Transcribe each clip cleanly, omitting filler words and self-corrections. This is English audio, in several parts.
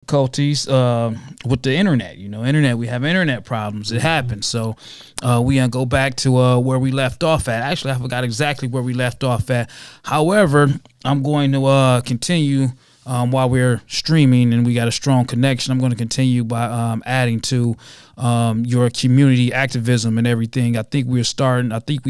difficulties with the internet. Internet. We have internet problems. It happens. So we gonna go back to where we left off at. Actually, I forgot exactly where we left off at. However, I'm going to continue. While we're streaming and we got a strong connection, I'm going to continue by adding to your community activism and everything. I think we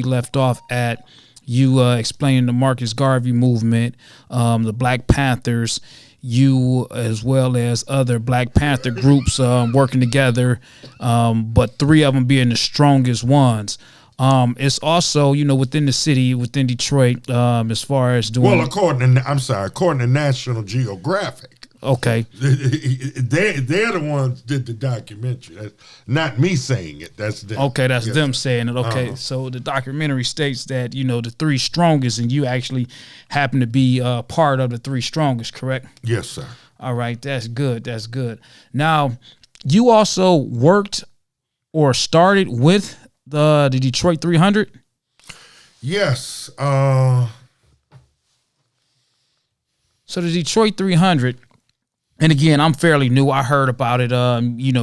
left off at you explaining the Marcus Garvey movement, the Black Panthers, you as well as other Black Panther groups working together, but three of them being the strongest ones. It's also, within the city, within Detroit, as far as doing. Well, according to National Geographic. Okay. They're the ones did the documentary. That's not me saying it. That's them. Okay, that's them saying it. Okay, so the documentary states that, the three strongest, and you actually happen to be part of the three strongest, correct? Yes, sir. All right, that's good. That's good. Now, you also worked or started with the Detroit 300? Yes. So the Detroit 300, and again, I'm fairly new. I heard about it,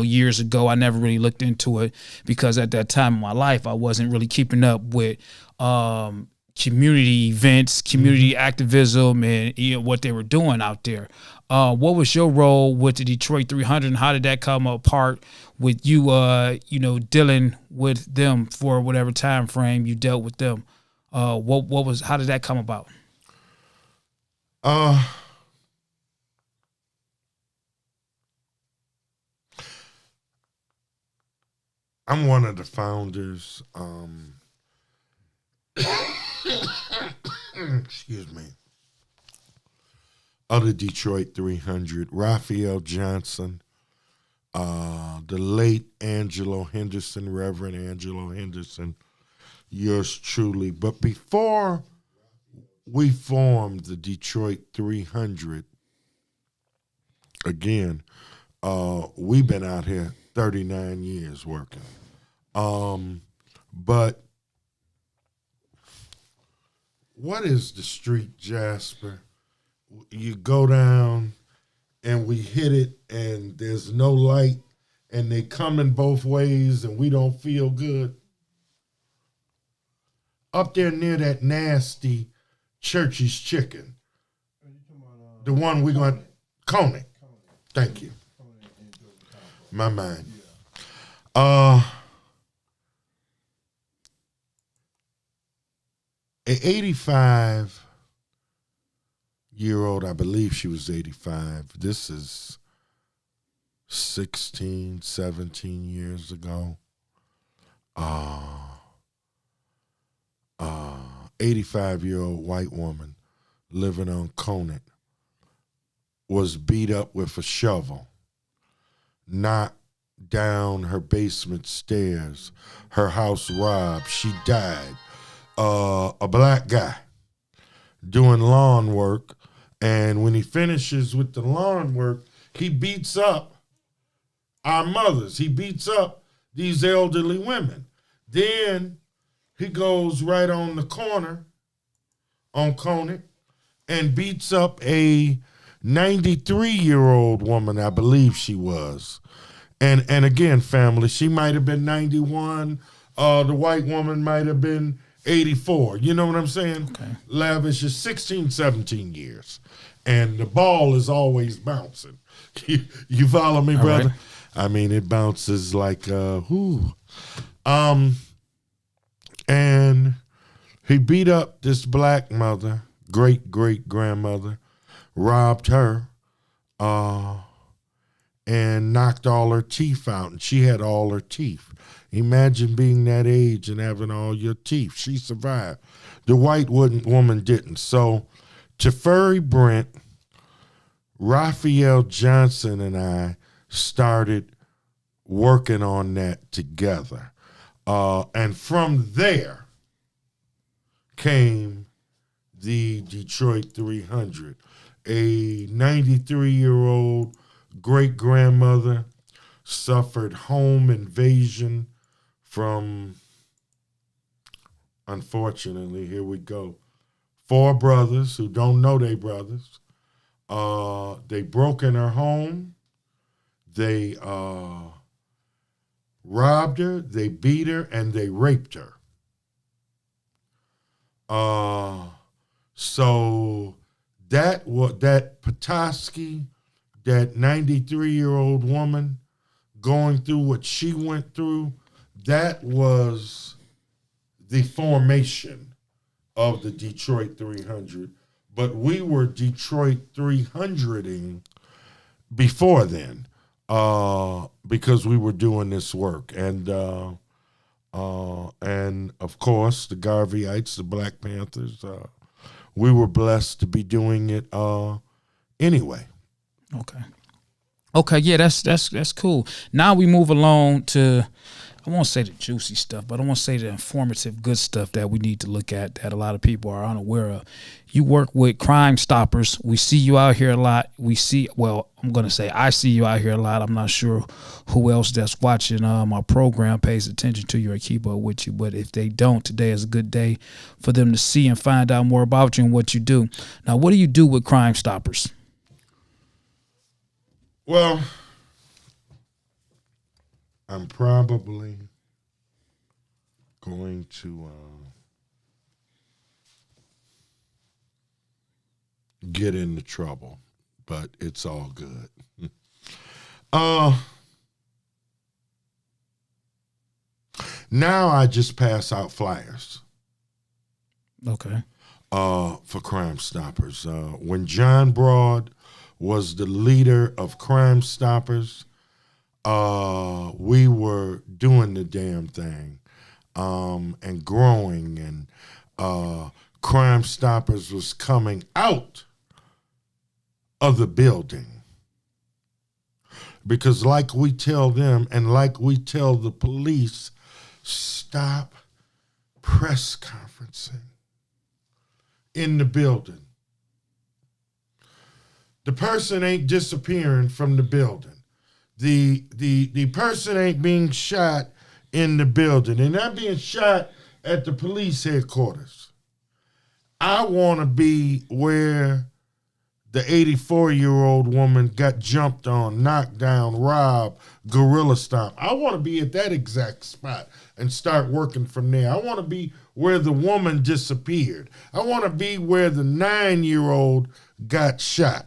years ago. I never really looked into it because at that time in my life, I wasn't really keeping up with community events, community activism, and what they were doing out there. What was your role with the Detroit 300, and how did that come apart with you, dealing with them for whatever time frame you dealt with them? How did that come about? I'm one of the founders. Excuse me. Of the Detroit 300, Raphael Johnson, the late Angelo Henderson, Reverend Angelo Henderson, yours truly. But before we formed the Detroit 300, again, we've been out here 39 years working. But what is the street, Jasper? You go down and we hit it and there's no light and they coming both ways and we don't feel good. Up there near that nasty Church's Chicken. The one we're going to, Coney. Thank you. My mind. An 85-year-old, I believe she was 85. This is 16, 17 years ago. 85-year-old white woman living on Conant was beat up with a shovel, knocked down her basement stairs, her house robbed, she died. A black guy doing lawn work, and when he finishes with the lawn work, he beats up our mothers. He beats up these elderly women. Then he goes right on the corner on Conant and beats up a 93-year-old woman, I believe she was. And again, family, she might have been 91. The white woman might have been 84. You know what I'm saying? Okay. Lavish is 16, 17 years. And the ball is always bouncing. You follow me, brother? Right. I mean, it bounces like, And he beat up this black mother, great-great-grandmother, robbed her, and knocked all her teeth out, and she had all her teeth. Imagine being that age and having all your teeth. She survived. The white woman didn't. So Teferi Brent, Raphael Johnson, and I started working on that together. And from there came the Detroit 300, a 93-year-old great-grandmother suffered home invasion from, unfortunately, here we go, 4 brothers who don't know they brothers. They broke in her home. They robbed her, they beat her, and they raped her. So that Petoskey, that 93-year-old woman going through what she went through, that was the formation of the Detroit 300. But we were Detroit 300ing before then because we were doing this work. And of course, the Garveyites, the Black Panthers, we were blessed to be doing it anyway. Okay, yeah, that's cool. Now we move along to, I won't say the juicy stuff, but I want to say the informative, good stuff that we need to look at that a lot of people are unaware of. You work with Crime Stoppers. We see you out here a lot. I see you out here a lot. I'm not sure who else that's watching our program pays attention to you or keep up with you, but if they don't, today is a good day for them to see and find out more about you and what you do. Now, what do you do with Crime Stoppers? Well, I'm probably going to get into trouble, but it's all good. Now I just pass out flyers. Okay. For Crime Stoppers. When John Broad was the leader of Crime Stoppers, we were doing the damn thing and growing, and Crime Stoppers was coming out of the building. Because like we tell them and like we tell the police, stop press conferencing in the building. The person ain't disappearing from the building. The person ain't being shot in the building. They're not being shot at the police headquarters. I want to be where the 84-year-old woman got jumped on, knocked down, robbed, gorilla stomped. I want to be at that exact spot and start working from there. I want to be where the woman disappeared. I want to be where the 9-year-old got shot.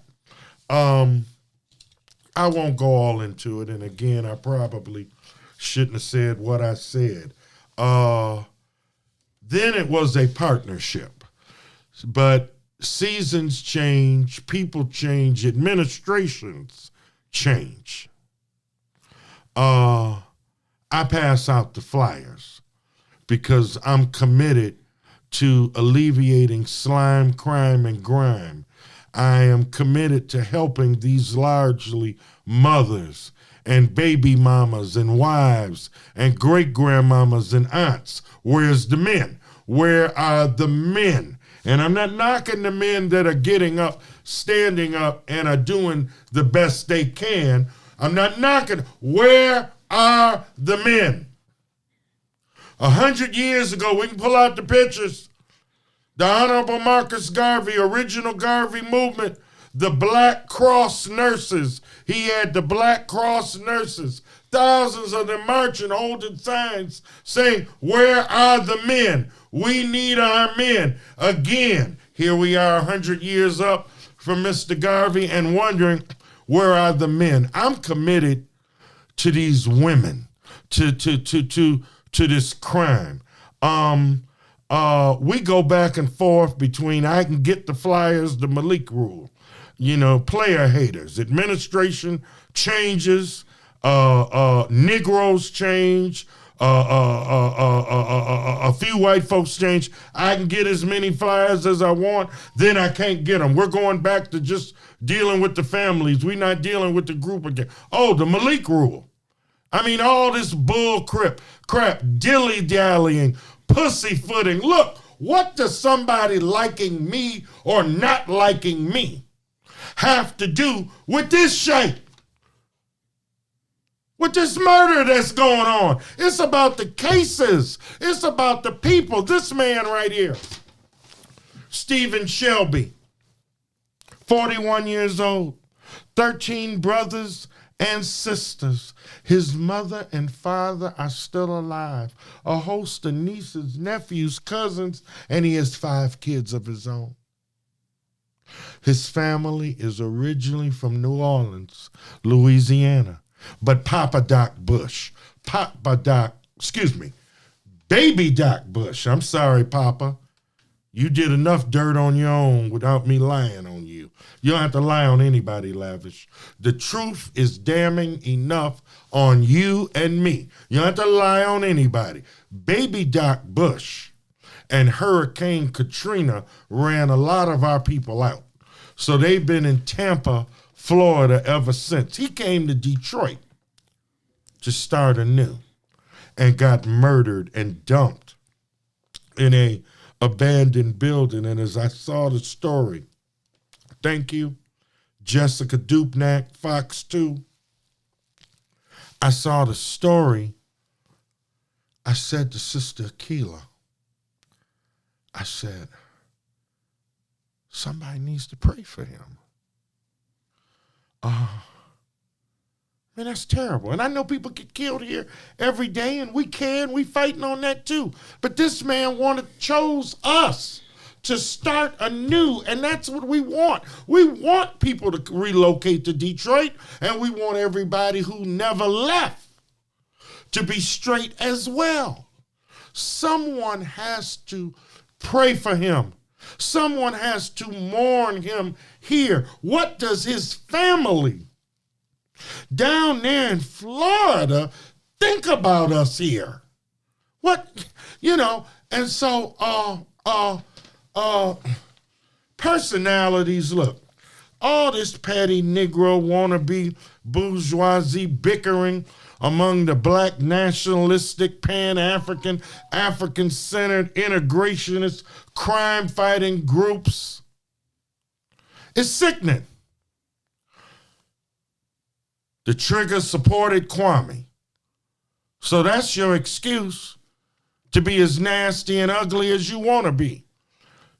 I won't go all into it, and again, I probably shouldn't have said what I said. Then it was a partnership, but seasons change, people change, administrations change. I pass out the flyers because I'm committed to alleviating slime, crime, and grime. I am committed to helping these largely mothers and baby mamas and wives and great-grandmamas and aunts. Where's the men? Where are the men? And I'm not knocking the men that are getting up, standing up, and are doing the best they can. I'm not knocking. Where are the men? 100 years ago, we can pull out the pictures. The Honorable Marcus Garvey, original Garvey movement, the Black Cross nurses. He had the Black Cross nurses. Thousands of them marching, holding signs saying, where are the men? We need our men. Again, here we are 100 years up from Mr. Garvey and wondering, where are the men? I'm committed to these women, to this crime. We go back and forth between I can get the flyers, the Malik rule, player haters, administration changes, Negroes change, a few white folks change. I can get as many flyers as I want, then I can't get them. We're going back to just dealing with the families. We're not dealing with the group again. Oh, the Malik rule. I mean, all this bull crap, dilly-dallying, pussyfooting. Look, what does somebody liking me or not liking me have to do with this shit? With this murder that's going on? It's about the cases. It's about the people. This man right here, Stephen Shelby, 41 years old, 13 brothers and sisters. His mother and father are still alive. A host of nieces, nephews, cousins, and he has 5 kids of his own. His family is originally from New Orleans, Louisiana. But Baby Doc Bush, I'm sorry, Papa. You did enough dirt on your own without me lying on you. You don't have to lie on anybody, Lavish. The truth is damning enough on you and me. You don't have to lie on anybody. Baby Doc Bush and Hurricane Katrina ran a lot of our people out. So they've been in Tampa, Florida ever since. He came to Detroit to start anew and got murdered and dumped in a abandoned building. And as I saw the story, thank you, Jessica Dupnack, Fox 2. I saw the story. I said to Sister Akila, I said, somebody needs to pray for him. Man, that's terrible. And I know people get killed here every day, and we fighting on that too. But this man chose us to start anew, and that's what we want. We want people to relocate to Detroit, and we want everybody who never left to be straight as well. Someone has to pray for him. Someone has to mourn him here. What does his family down there in Florida think about us here? What, and so personalities, look, all this petty Negro wannabe bourgeoisie bickering among the black nationalistic, Pan-African, African-centered, integrationist, crime-fighting groups is sickening. The Trigger supported Kwame. So that's your excuse to be as nasty and ugly as you want to be.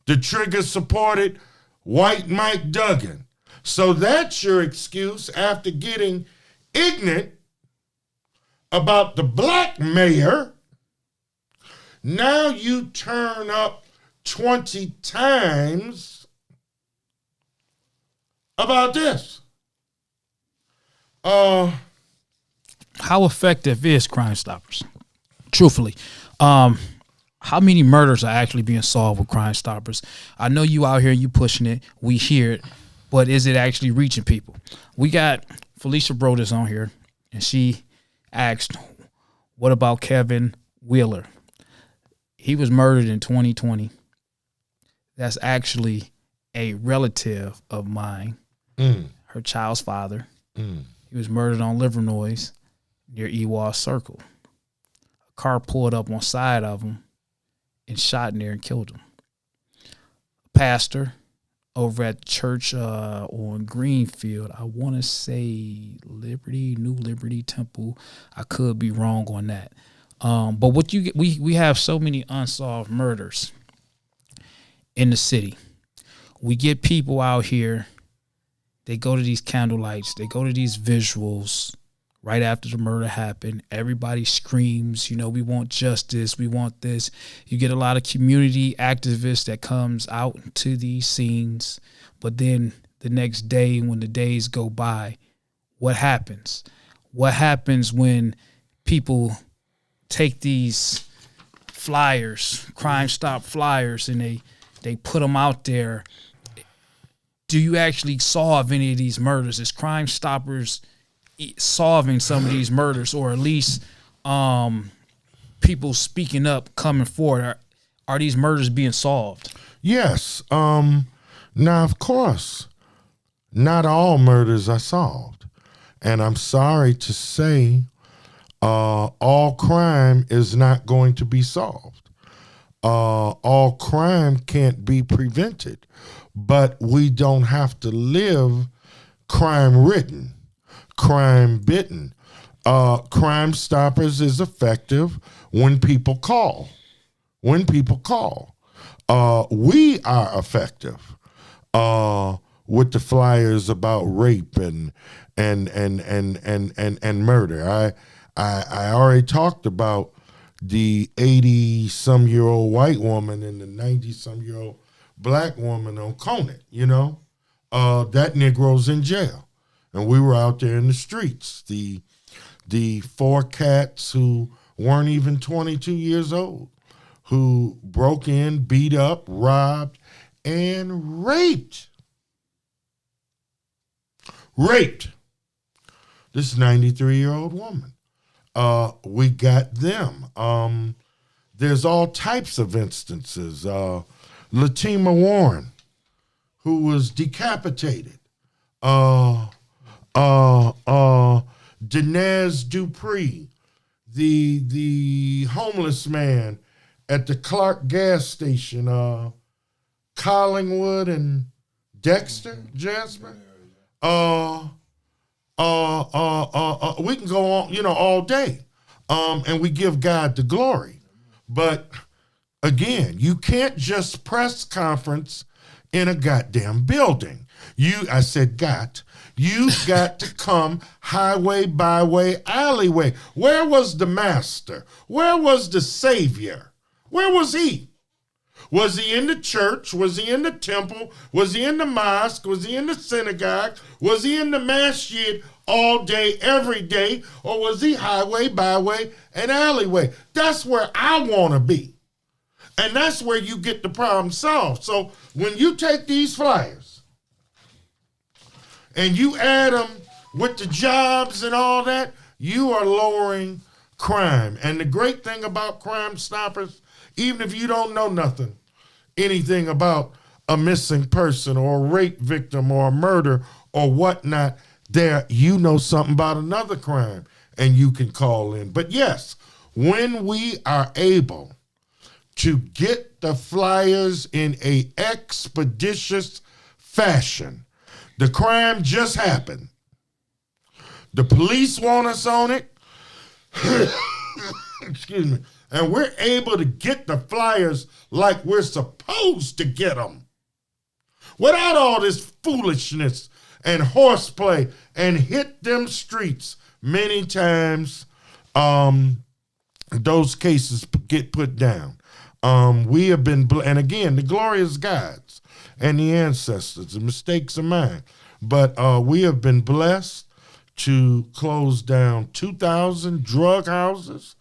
The Trigger supported White Mike Duggan. So that's your excuse after getting ignorant about the black mayor. Now you turn up 20 times about this. How effective is Crime Stoppers? Truthfully, how many murders are actually being solved with Crime Stoppers? I know you out here, you pushing it, we hear it, but is it actually reaching people? We got Felicia Brodus on here, and she asked, what about Kevin Wheeler? He was murdered in 2020. That's actually a relative of mine, her child's father. He was murdered on Livernois near Ewa Circle. A car pulled up on side of him and shot in there and killed him. A pastor over at the church on Greenfield, I want to say New Liberty Temple. I could be wrong on that. But what you get, we have so many unsolved murders in the city. We get people out here, they go to these candlelights, they go to these visuals right after the murder happened. Everybody screams, we want justice, we want this. You get a lot of community activists that comes out to these scenes, but then the next day, when the days go by, what happens? What happens when people take these flyers, Crime Stop flyers, and they put them out there? Do you actually solve any of these murders? Is Crime Stoppers solving some of these murders, or at least people speaking up, coming forward? Are these murders being solved? Yes. Now, of course, not all murders are solved. And I'm sorry to say all crime is not going to be solved. All crime can't be prevented. But we don't have to live crime-ridden, crime-bitten. Crime Stoppers is effective when people call. We are effective. with the flyers about rape and murder. I already talked about the 80-some-year-old white woman and the 90-some-year-old black woman on Conant, that Negro's in jail. And we were out there in the streets. The 4 cats who weren't even 22 years old, who broke in, beat up, robbed, and raped this 93-year-old woman. We got them. There's all types of instances. Latima Warren, who was decapitated. Dinez Dupree, the homeless man at the Clark gas station, Collingwood and Dexter, Jasper. We can go on, all day, and we give God the glory. But again, you can't just press conference in a goddamn building. I said you've got to come highway, byway, alleyway. Where was the master? Where was the savior? Where was he? Was he in the church? Was he in the temple? Was he in the mosque? Was he in the synagogue? Was he in the masjid all day, every day? Or was he highway, byway, and alleyway? That's where I want to be. And that's where you get the problem solved. So when you take these flyers and you add them with the jobs and all that, you are lowering crime. And the great thing about Crime Stoppers, even if you don't know anything about a missing person or a rape victim or a murder or whatnot, you know something about another crime and you can call in. But yes, when we are able to get the flyers in a expeditious fashion, the crime just happened. The police want us on it. Excuse me. And we're able to get the flyers like we're supposed to get them. Without all this foolishness and horseplay, and hit them streets. Many times those cases get put down. We have been, and again, the glory is God's and the ancestors. The mistakes are mine. But we have been blessed to close down 2,000 drug houses.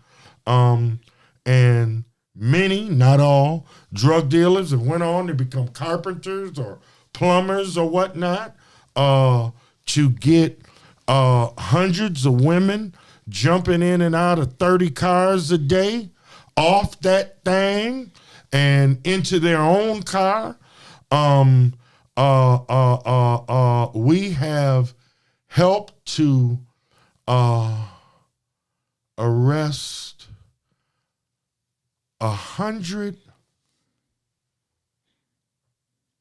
And many, not all, drug dealers have went on to become carpenters or plumbers or whatnot, to get hundreds of women jumping in and out of 30 cars a day off that thing and into their own car. We have helped to arrest 100.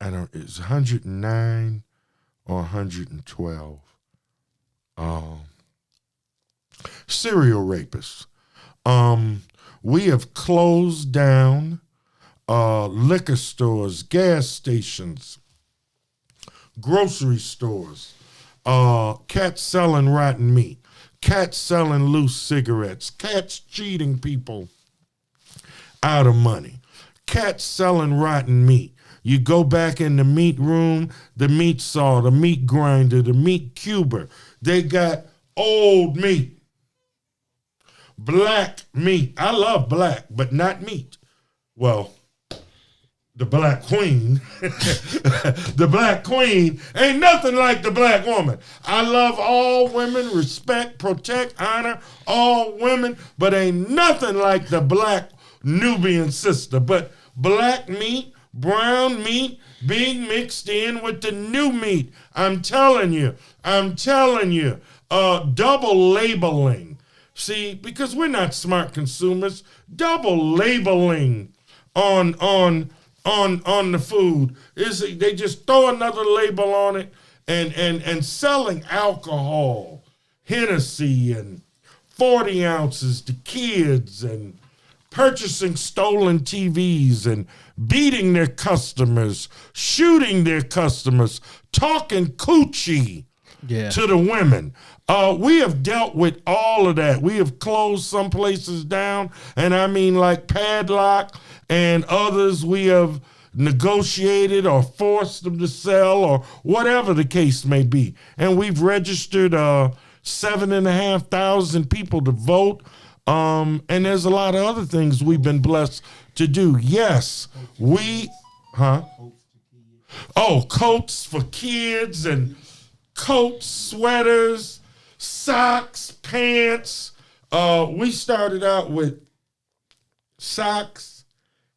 It's 109 or 112 serial rapists. We have closed down liquor stores, gas stations, grocery stores, cats selling rotten meat, cats selling loose cigarettes, cats cheating people out of money, cats selling rotten meat. You go back in the meat room, the meat saw, the meat grinder, the meat cuber. They got old meat, black meat. I love black, but not meat. Well, the black queen, the black queen ain't nothing like the black woman. I love all women, respect, protect, honor all women, but ain't nothing like the black Nubian sister. But black meat, brown meat being mixed in with the new meat. I'm telling you, double labeling. See, because we're not smart consumers, double labeling on the food they just throw another label on it and selling alcohol, Hennessy and 40 ounces to kids and purchasing stolen TVs and beating their customers, shooting their customers, talking coochie to the women. We have dealt with all of that. We have closed some places down, and I mean like Padlock, and others we have negotiated or forced them to sell or whatever the case may be. And we've registered 7,500 people to vote. And there's a lot of other things we've been blessed to do. Yes, coats for kids and coats, sweaters, socks, pants. We started out with socks,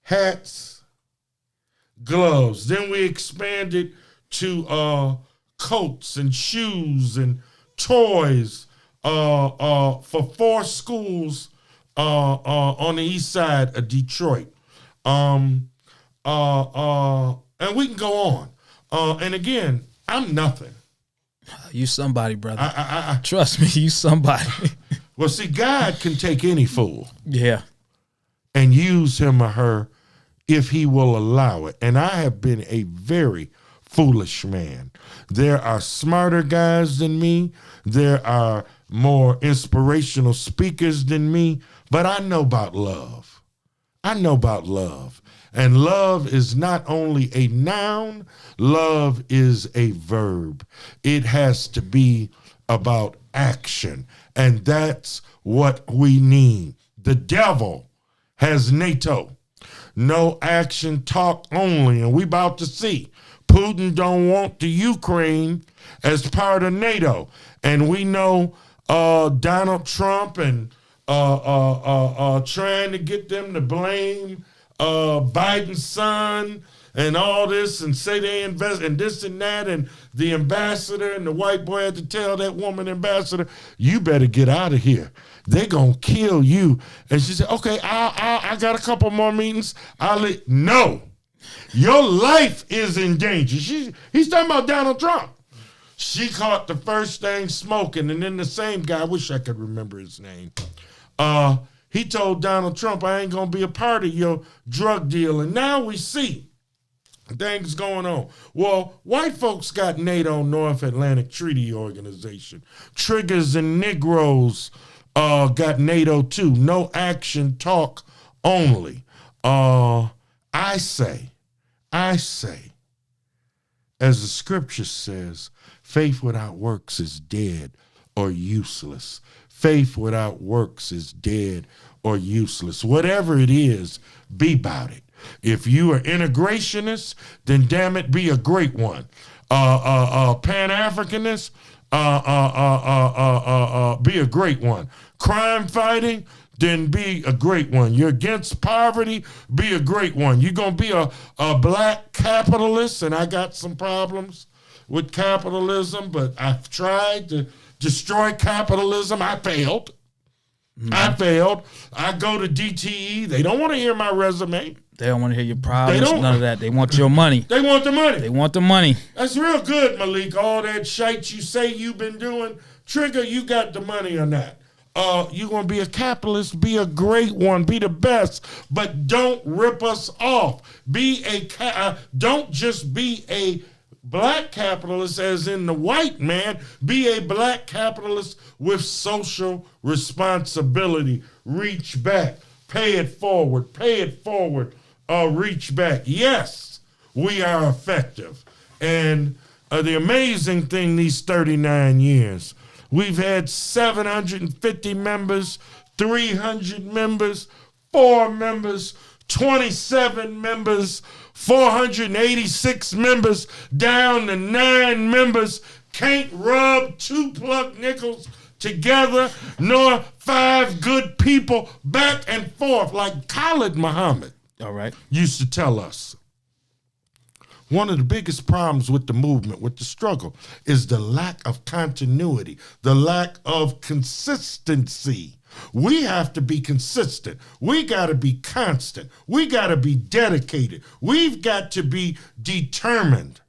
hats, gloves. Then we expanded to coats and shoes and toys for 4 schools on the east side of Detroit. And we can go on. And again, I'm nothing. You somebody, brother. Trust me, you somebody. Well, see, God can take any fool. Yeah. And use him or her if he will allow it. And I have been a very foolish man. There are smarter guys than me. There are more inspirational speakers than me. But I know about love. I know about love. And love is not only a noun, love is a verb. It has to be about action. And that's what we need. The devil has NATO. No action, talk only. And we about to see. Putin don't want the Ukraine as part of NATO. And we know Donald Trump and trying to get them to blame Biden's son and all this and say they invest in this and that, and the ambassador and the white boy had to tell that woman ambassador, you better get out of here. They're going to kill you. And she said, okay, I got a couple more meetings. No, your life is in danger. He's talking about Donald Trump. She caught the first thing smoking, and then the same guy, I wish I could remember his name, he told Donald Trump, I ain't going to be a part of your drug deal. And now we see things going on. Well, white folks got NATO, North Atlantic Treaty Organization. Triggers and Negroes got NATO too. No action, talk only. I say, as the scripture says, faith without works is dead or useless. Faith without works is dead or useless. Whatever it is, be about it. If you are integrationist, then damn it, be a great one. Pan-Africanist, be a great one. Crime fighting, then be a great one. You're against poverty, be a great one. You're going to be a black capitalist, and I got some problems with capitalism, but I've tried to destroy capitalism. I failed. I failed. I go to DTE. They don't want to hear my resume. They don't want to hear your problems, none of that. They want your money. They want the money. They want the money. That's real good, Malik. All that shite you say you've been doing, Trigger, you got the money or not. You're going to be a capitalist, be a great one, be the best, but don't rip us off. Don't just be a black capitalist as in the white man, be a black capitalist with social responsibility. Reach back, pay it forward, reach back. Yes, we are effective. And the amazing thing these 39 years, we've had 750 members, 300 members, 4 members, 27 members, 486 members, down to 9 members. Can't rub 2 plug nickels together, nor 5 good people back and forth, like Khalid Muhammad used to tell us. One of the biggest problems with the movement, with the struggle, is the lack of continuity, the lack of consistency. We have to be consistent. We got to be constant. We got to be dedicated. We've got to be determined.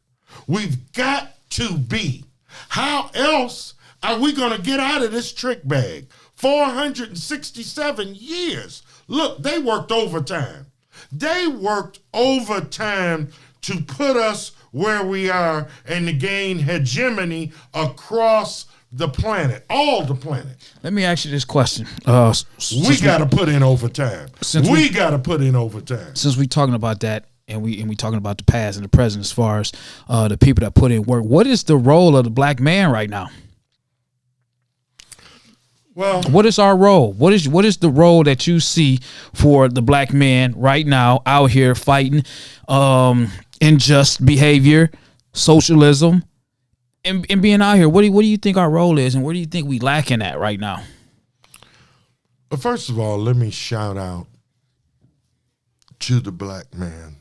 We've got to be. How else Are we going to get out of this trick bag? 467 years. Look, they worked overtime. They worked overtime to put us where we are and to gain hegemony across the planet, all the planet. Let me ask you this question. We got to put in overtime. We got to put in overtime. Since we talking about that, and we talking about the past and the present, as far as the people that put in work, what is the role of the black man right now? Well, what is our role? What is the role that you see for the black man right now out here fighting unjust behavior, socialism, and being out here? What do you think our role is, and where do you think we lacking at right now? Well, first of all, let me shout out to the black man.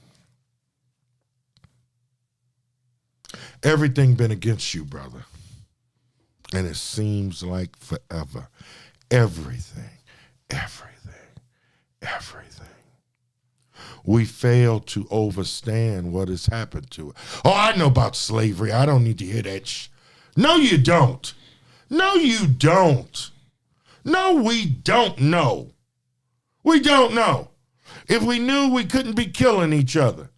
Everything been against you, brother. And it seems like forever. Everything. We fail to understand what has happened to it. Oh, I know about slavery. I don't need to hear that. No, you don't. No, you don't. No, we don't know. We don't know. If we knew, we couldn't be killing each other.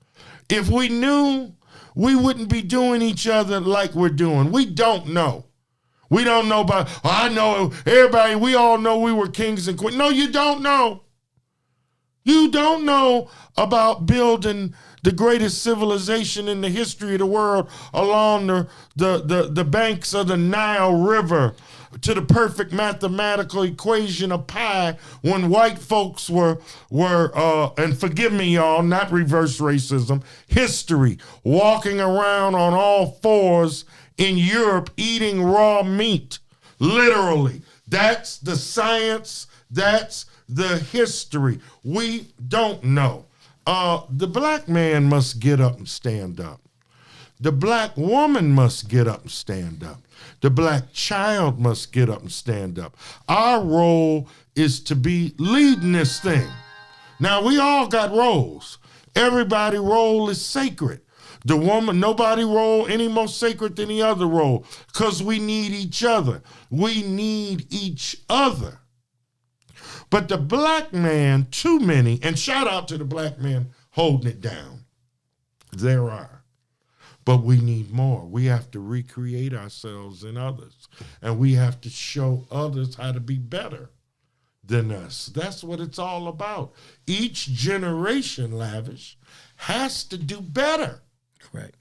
If we knew, we wouldn't be doing each other like we're doing. We don't know. We don't know about, I know everybody, we all know we were kings and queens. No, you don't know. You don't know about building the greatest civilization in the history of the world along the banks of the Nile River to the perfect mathematical equation of pi when white folks were and forgive me, y'all, not reverse racism, history, walking around on all fours in Europe eating raw meat, literally. That's the science, that's the history. We don't know. The black man must get up and stand up. The black woman must get up and stand up. The black child must get up and stand up. Our role is to be leading this thing. Now, we all got roles. Everybody's role is sacred. The woman, nobody role any more sacred than the other role, because we need each other. We need each other. But the black man, too many, and shout out to the black man holding it down. There are. But we need more. We have to recreate ourselves in others. And we have to show others how to be better than us. That's what it's all about. Each generation, Lavish, has to do better. Correct.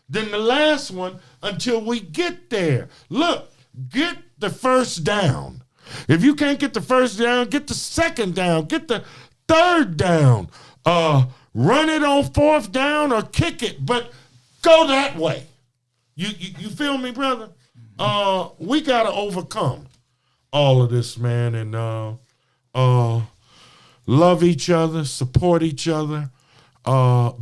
Than the last one until we get there. Look, get the first down. If you can't get the first down, get the second down, get the third down. Run it on fourth down or kick it, but go that way. You feel me, brother? We got to overcome all of this, man, and love each other, support each other,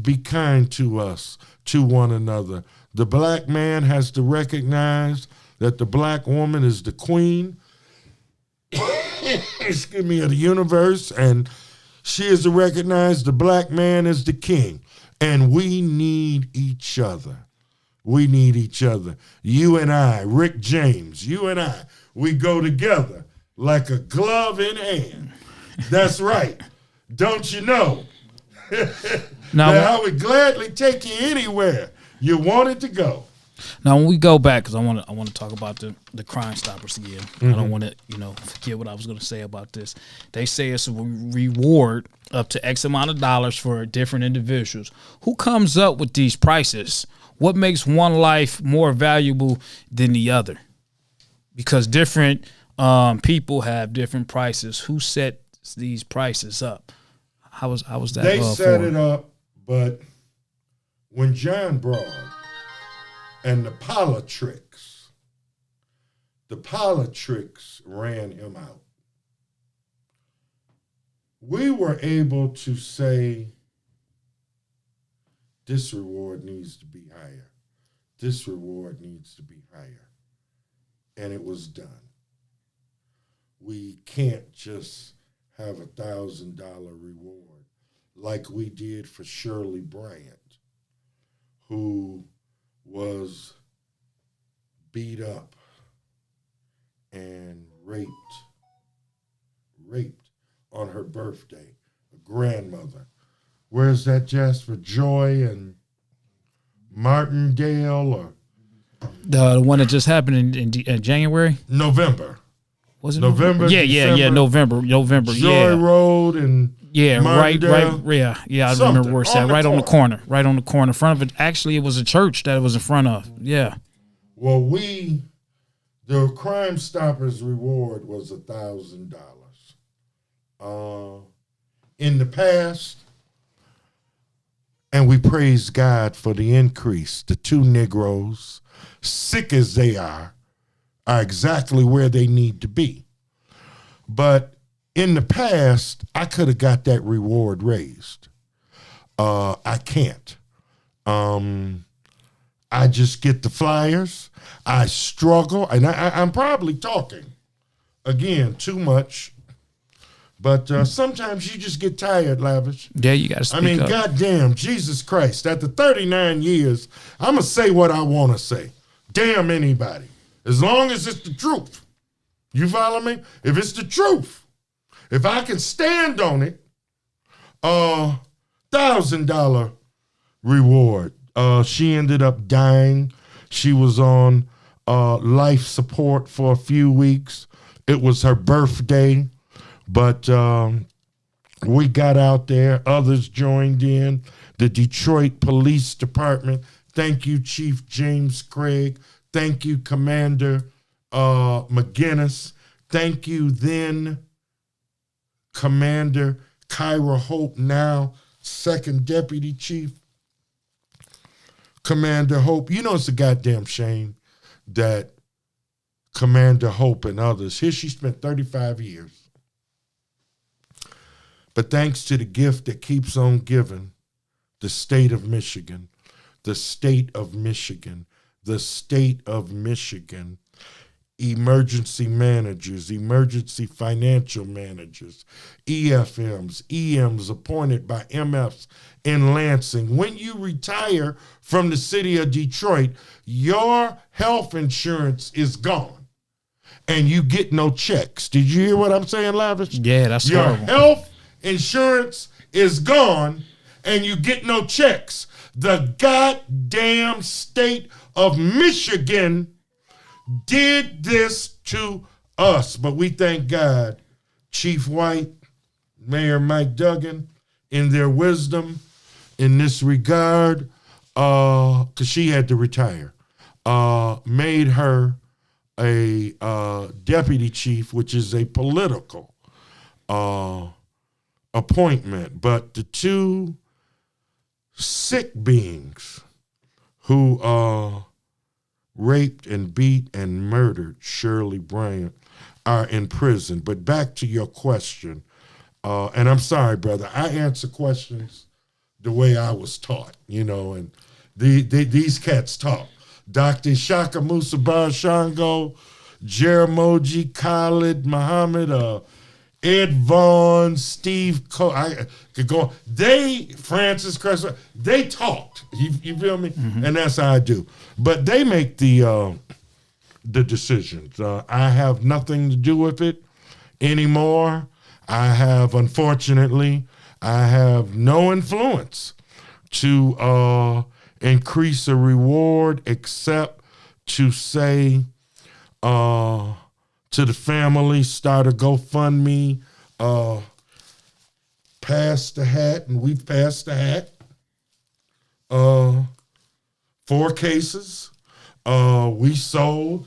be kind to us, to one another. The black man has to recognize that the black woman is the queen, excuse me, of the universe, and she is to recognize the black man is the king. And we need each other. We need each other. You and I, Rick James, you and I, we go together like a glove in hand. That's right. Don't you know? Now, I would gladly take you anywhere you wanted to go. Now, when we go back, because I want to talk about the Crime Stoppers again. Mm-hmm. I don't want to forget what I was going to say about this. They say it's a reward up to X amount of dollars for different individuals. Who comes up with these prices? What makes one life more valuable than the other? Because different people have different prices. Who sets these prices up? How was that? They set it up, but when John Broad and the politricks ran him out, we were able to say, this reward needs to be higher. This reward needs to be higher. And it was done. We can't just have $1,000 reward like we did for Shirley Bryant, who was beat up and raped on her birthday, a grandmother. Where's that, Jasper? Joy and Martindale or? The one that just happened in January? November. Was it November? Yeah, November. Joy Road and Martindale. I remember where it's at. Right on the corner. In front of it. Actually, it was a church that it was in front of. Yeah. Well, the Crime Stoppers reward was $1,000. In the past, and we praise God for the increase. The two Negroes, sick as they are exactly where they need to be. But in the past, I could have got that reward raised. I can't. I just get the flyers. I struggle, and I'm probably talking, again, too much. But sometimes you just get tired, Lavish. Yeah, you got to speak up. Goddamn, Jesus Christ. After 39 years, I'm going to say what I want to say. Damn anybody. As long as it's the truth. You follow me? If it's the truth, if I can stand on it, $1,000 reward. She ended up dying. She was on life support for a few weeks. It was her birthday. But we got out there. Others joined in. The Detroit Police Department. Thank you, Chief James Craig. Thank you, Commander McGinnis. Thank you, then Commander Kyra Hope, now Second Deputy Chief. Commander Hope. You know it's a goddamn shame that Commander Hope and others, here she spent 35 years. But thanks to the gift that keeps on giving, the state of Michigan, emergency managers, emergency financial managers, EFMs, EMs appointed by MFs in Lansing. When you retire from the city of Detroit, your health insurance is gone and you get no checks. Did you hear what I'm saying, Lavish? Yeah, that's your horrible. Health insurance is gone and you get no checks. The goddamn state of Michigan did this to us, but we thank God, Chief White, Mayor Mike Duggan, in their wisdom in this regard, because she had to retire, made her a deputy chief, which is a political appointment. But the two sick beings who raped and beat and murdered Shirley Bryant are in prison. But back to your question, and I'm sorry, brother, I answer questions the way I was taught, you know, and these cats talk. Dr. Shaka Musa Shango, Jeramogi, Khalid, Muhammad, Ed Vaughn, Steve I could go. Francis Cresswell, they talked. You feel me? Mm-hmm. And that's how I do. But they make the decisions. I have nothing to do with it anymore. Unfortunately, I have no influence to increase a reward except to say to the family, start a GoFundMe, pass the hat, and we've passed the hat. 4 cases. We sold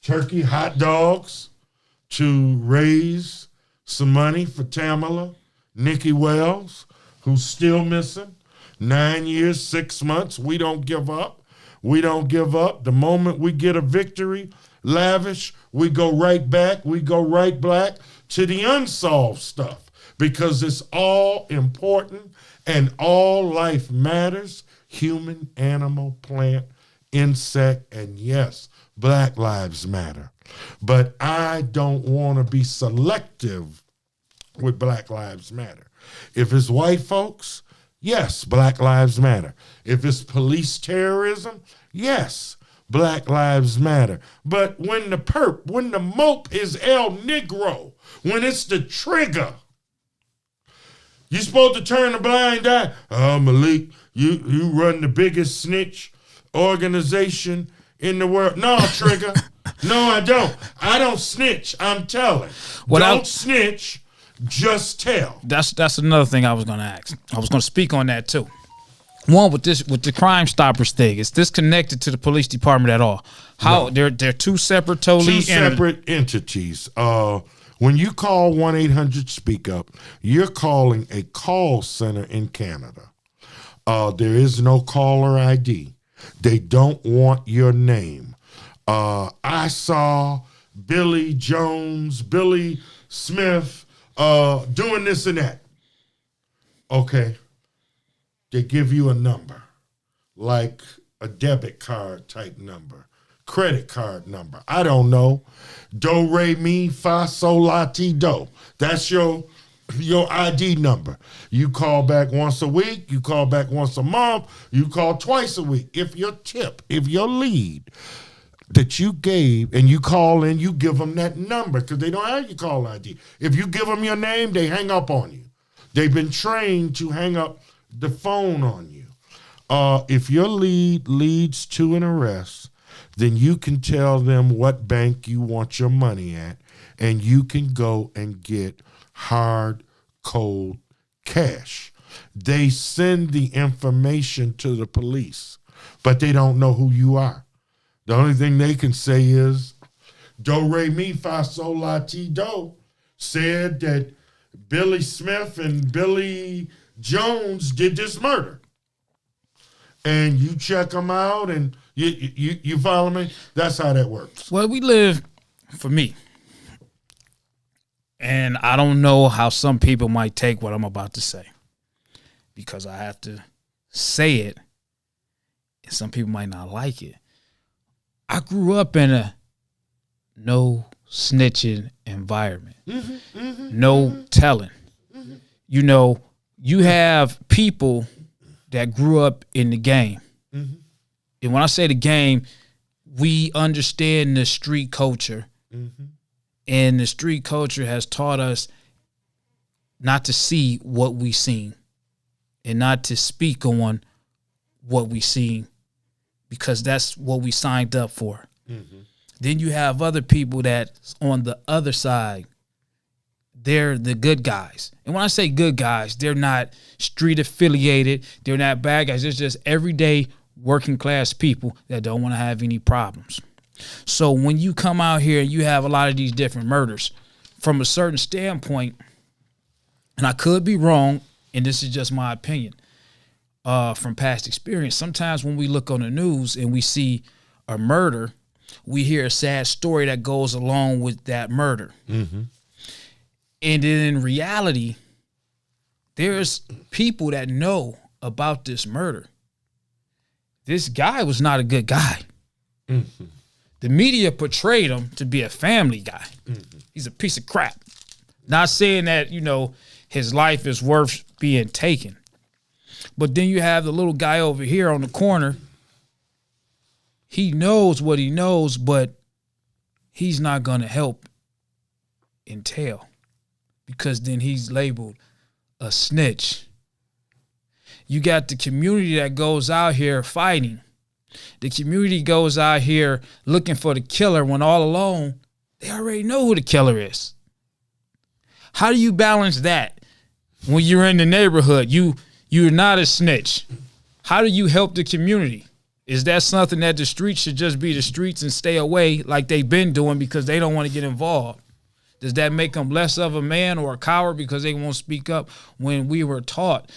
turkey hot dogs to raise some money for Tamala, Nikki Wells, who's still missing. 9 years, 6 months. We don't give up. We don't give up. The moment we get a victory, Lavish, we go right back. We go right back to the unsolved stuff because it's all important and all life matters. Human, animal, plant, insect, and yes, Black Lives Matter. But I don't want to be selective with Black Lives Matter. If it's white folks, yes, Black Lives Matter. If it's police terrorism, yes, Black Lives Matter. But when the mope is El Negro, when it's the trigger, you supposed to turn a blind eye. Oh, Malik, you run the biggest snitch organization in the world. No, Trigger. No, I don't. I don't snitch. I'm telling. Don't snitch. Just tell. That's another thing I was going to ask. I was going to speak on that too. One, with the Crime Stoppers thing, is this connected to the police department at all? How no. They're two separate, totally separate entities. When you call 1-800-SPEAK-UP, you're calling a call center in Canada. There is no caller ID. They don't want your name. I saw Billy Jones, Billy Smith doing this and that. Okay. They give you a number, like a debit card type number, credit card number. I don't know. Do, re, mi, fa, sol, la, ti, do. That's your ID number. You call back once a week. You call back once a month. You call twice a week. If your lead that you gave, and you call in, you give them that number because they don't have your call ID. If you give them your name, they hang up on you. They've been trained to hang up the phone on you. If your lead leads to an arrest, then you can tell them what bank you want your money at, and you can go and get hard, cold cash. They send the information to the police, but they don't know who you are. The only thing they can say is, do, re, mi, fa, sol, la, ti, do said that Billy Smith and Billy Jones did this murder. And you check them out, and you follow me? That's how that works. Well, we live, for me, and I don't know how some people might take what I'm about to say, because I have to say it, and some people might not like it. I grew up in a no snitching environment. No telling. You know, you have people that grew up in the game. And when I say the game, we understand the street culture. And the street culture has taught us not to see what we seen and not to speak on what we seen, because that's what we signed up for. Then you have other people that's on the other side. They're the good guys. And when I say good guys, they're not street affiliated. They're not bad guys. They're just everyday working class people that don't want to have any problems. So when you come out here and you have a lot of these different murders, from a certain standpoint, and I could be wrong, and this is just my opinion, from past experience, sometimes when we look on the news and we see a murder, we hear a sad story that goes along with that murder. And then in reality, there's people that know about this murder. This guy was not a good guy. The media portrayed him to be a family guy. He's a piece of crap. Not saying that, you know, his life is worth being taken. But then you have the little guy over here on the corner. He knows what he knows, but he's not going to help and tell, because then he's labeled a snitch. You got the community that goes out here fighting. The community goes out here looking for the killer when all alone, they already know who the killer is. How do you balance that when you're in the neighborhood? You're not a snitch. How do you help the community? Is that something that the streets should just be the streets and stay away like they've been doing because they don't want to get involved? Does that make them less of a man or a coward because they won't speak up when we were taught,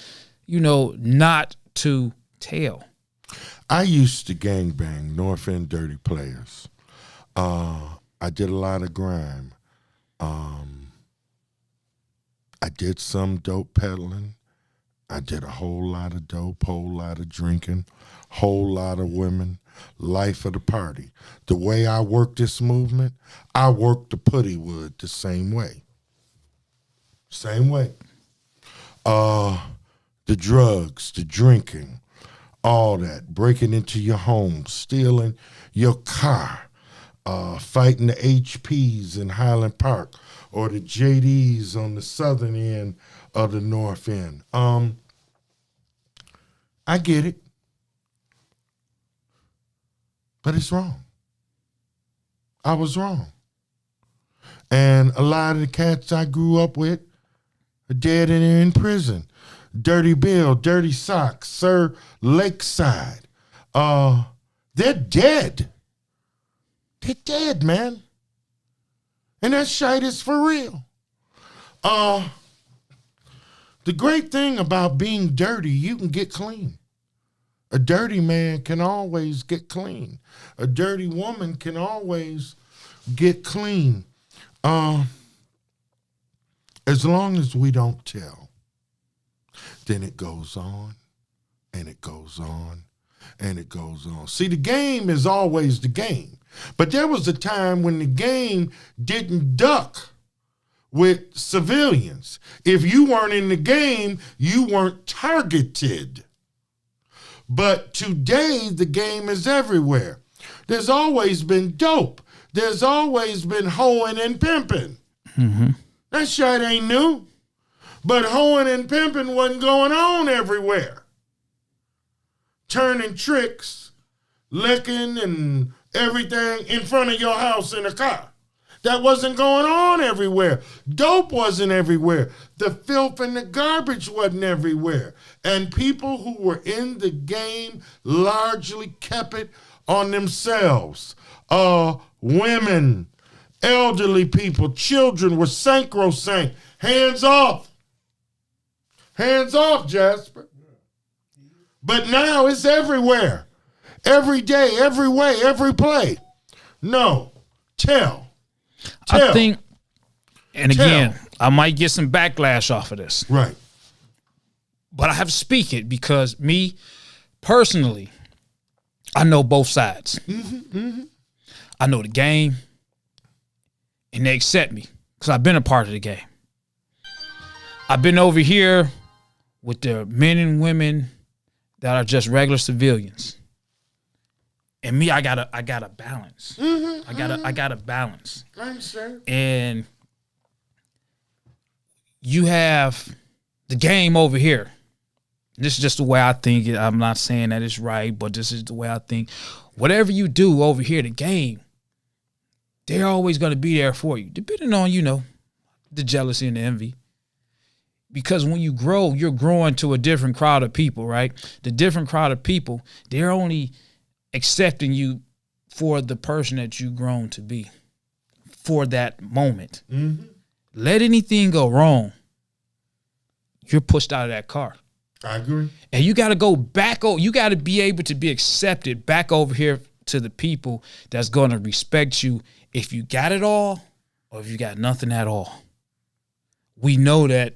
you know, not to tell? I used to gangbang North End Dirty Players. I did a lot of grime. I did some dope peddling. I did a whole lot of dope, whole lot of drinking, whole lot of women, life of the party. The way I work this movement, I work the putty wood the same way. Same way. The drugs, the drinking, all that, breaking into your home, stealing your car, fighting the HPs in Highland Park or the JDs on the southern end of the north end. I get it, but it's wrong. I was wrong. And a lot of the cats I grew up with are dead and they're in prison. Dirty Bill, Dirty Socks, Sir Lakeside. They're dead. They're dead, man. And that shite is for real. The great thing about being dirty, you can get clean. A dirty man can always get clean. A dirty woman can always get clean. As long as we don't tell, then it goes on and it goes on and it goes on. See, the game is always the game. But there was a time when the game didn't duck with civilians. If you weren't in the game, you weren't targeted. But today, the game is everywhere. There's always been dope. There's always been hoeing and pimping. Mm-hmm. That shit ain't new. But hoeing and pimping wasn't going on everywhere. Turning tricks, licking and everything in front of your house in a car. That wasn't going on everywhere. Dope wasn't everywhere. The filth and the garbage wasn't everywhere. And people who were in the game largely kept it on themselves. Women, elderly people, children were sacrosanct. Hands off. Hands off, Jasper. But now it's everywhere. Every day, every way, every play. No. Tell. I think, and again, I might get some backlash off of this. Right. But I have to speak it because me, personally, I know both sides. Mm-hmm, mm-hmm. I know the game, and they accept me because I've been a part of the game. I've been over here with the men and women that are just regular civilians. And me, I gotta balance. Mm-hmm, I gotta balance. I understand. And you have the game over here. This is just the way I think it. I'm not saying that it's right, but this is the way I think. Whatever you do over here, the game, they're always gonna be there for you, depending on, the jealousy and the envy. Because when you grow, you're growing to a different crowd of people, right? The different crowd of people, they're only accepting you for the person that you've grown to be for that moment. Mm-hmm. Let anything go wrong, you're pushed out of that car. I agree. And you got to go back. You got to be able to be accepted back over here to the people that's going to respect you if you got it all or if you got nothing at all. We know that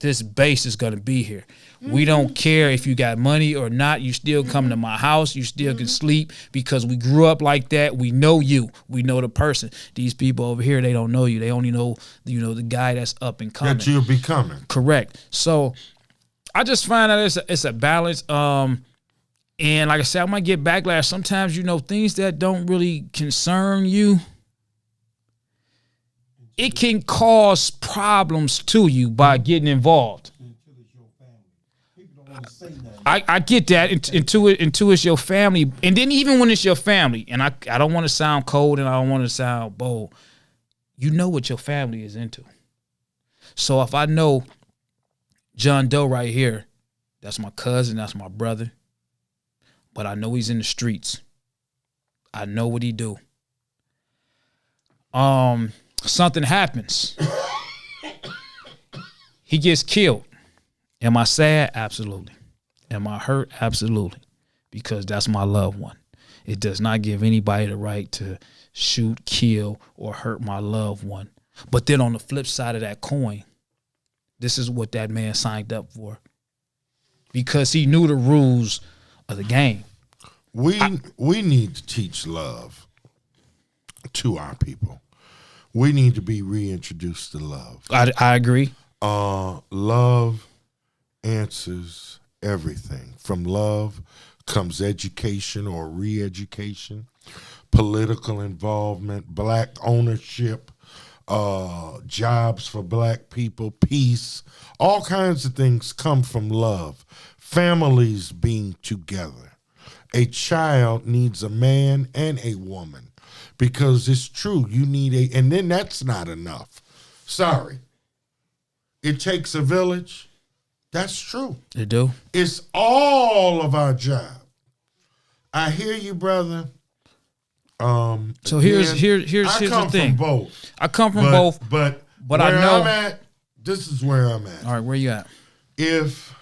this base is going to be here. We don't care if you got money or not. You still come to my house. You still can sleep because we grew up like that. We know you. We know the person. These people over here, they don't know you. They only know, the guy that's up and coming. That you're becoming. Correct. So I just find that it's a balance. And like I said, I might get backlash. Sometimes, things that don't really concern you, it can cause problems to you by getting involved. I get that into it's your family, and then even when it's your family, and I don't want to sound cold and I don't want to sound bold, you know what your family is into. So if I know John Doe right here, that's my cousin, that's my brother, but I know he's in the streets. I know what he do. Something happens. He gets killed. Am I sad? Absolutely. Am I hurt? Absolutely. Because that's my loved one. It does not give anybody the right to shoot, kill, or hurt my loved one. But then on the flip side of that coin, this is what that man signed up for. Because he knew the rules of the game. We need to teach love to our people. We need to be reintroduced to love. I agree. Love answers everything, from love comes education or re-education, political involvement, black ownership, jobs for black people, peace. All kinds of things come from love. Families being together. A child needs a man and a woman, because it's true. You need and then that's not enough. Sorry. It takes a village. That's true. It do. It's all of our job. I hear you, brother. So here's the thing. From both. I come from both, but where I know I'm at, this is where I'm at. All right, where you at? If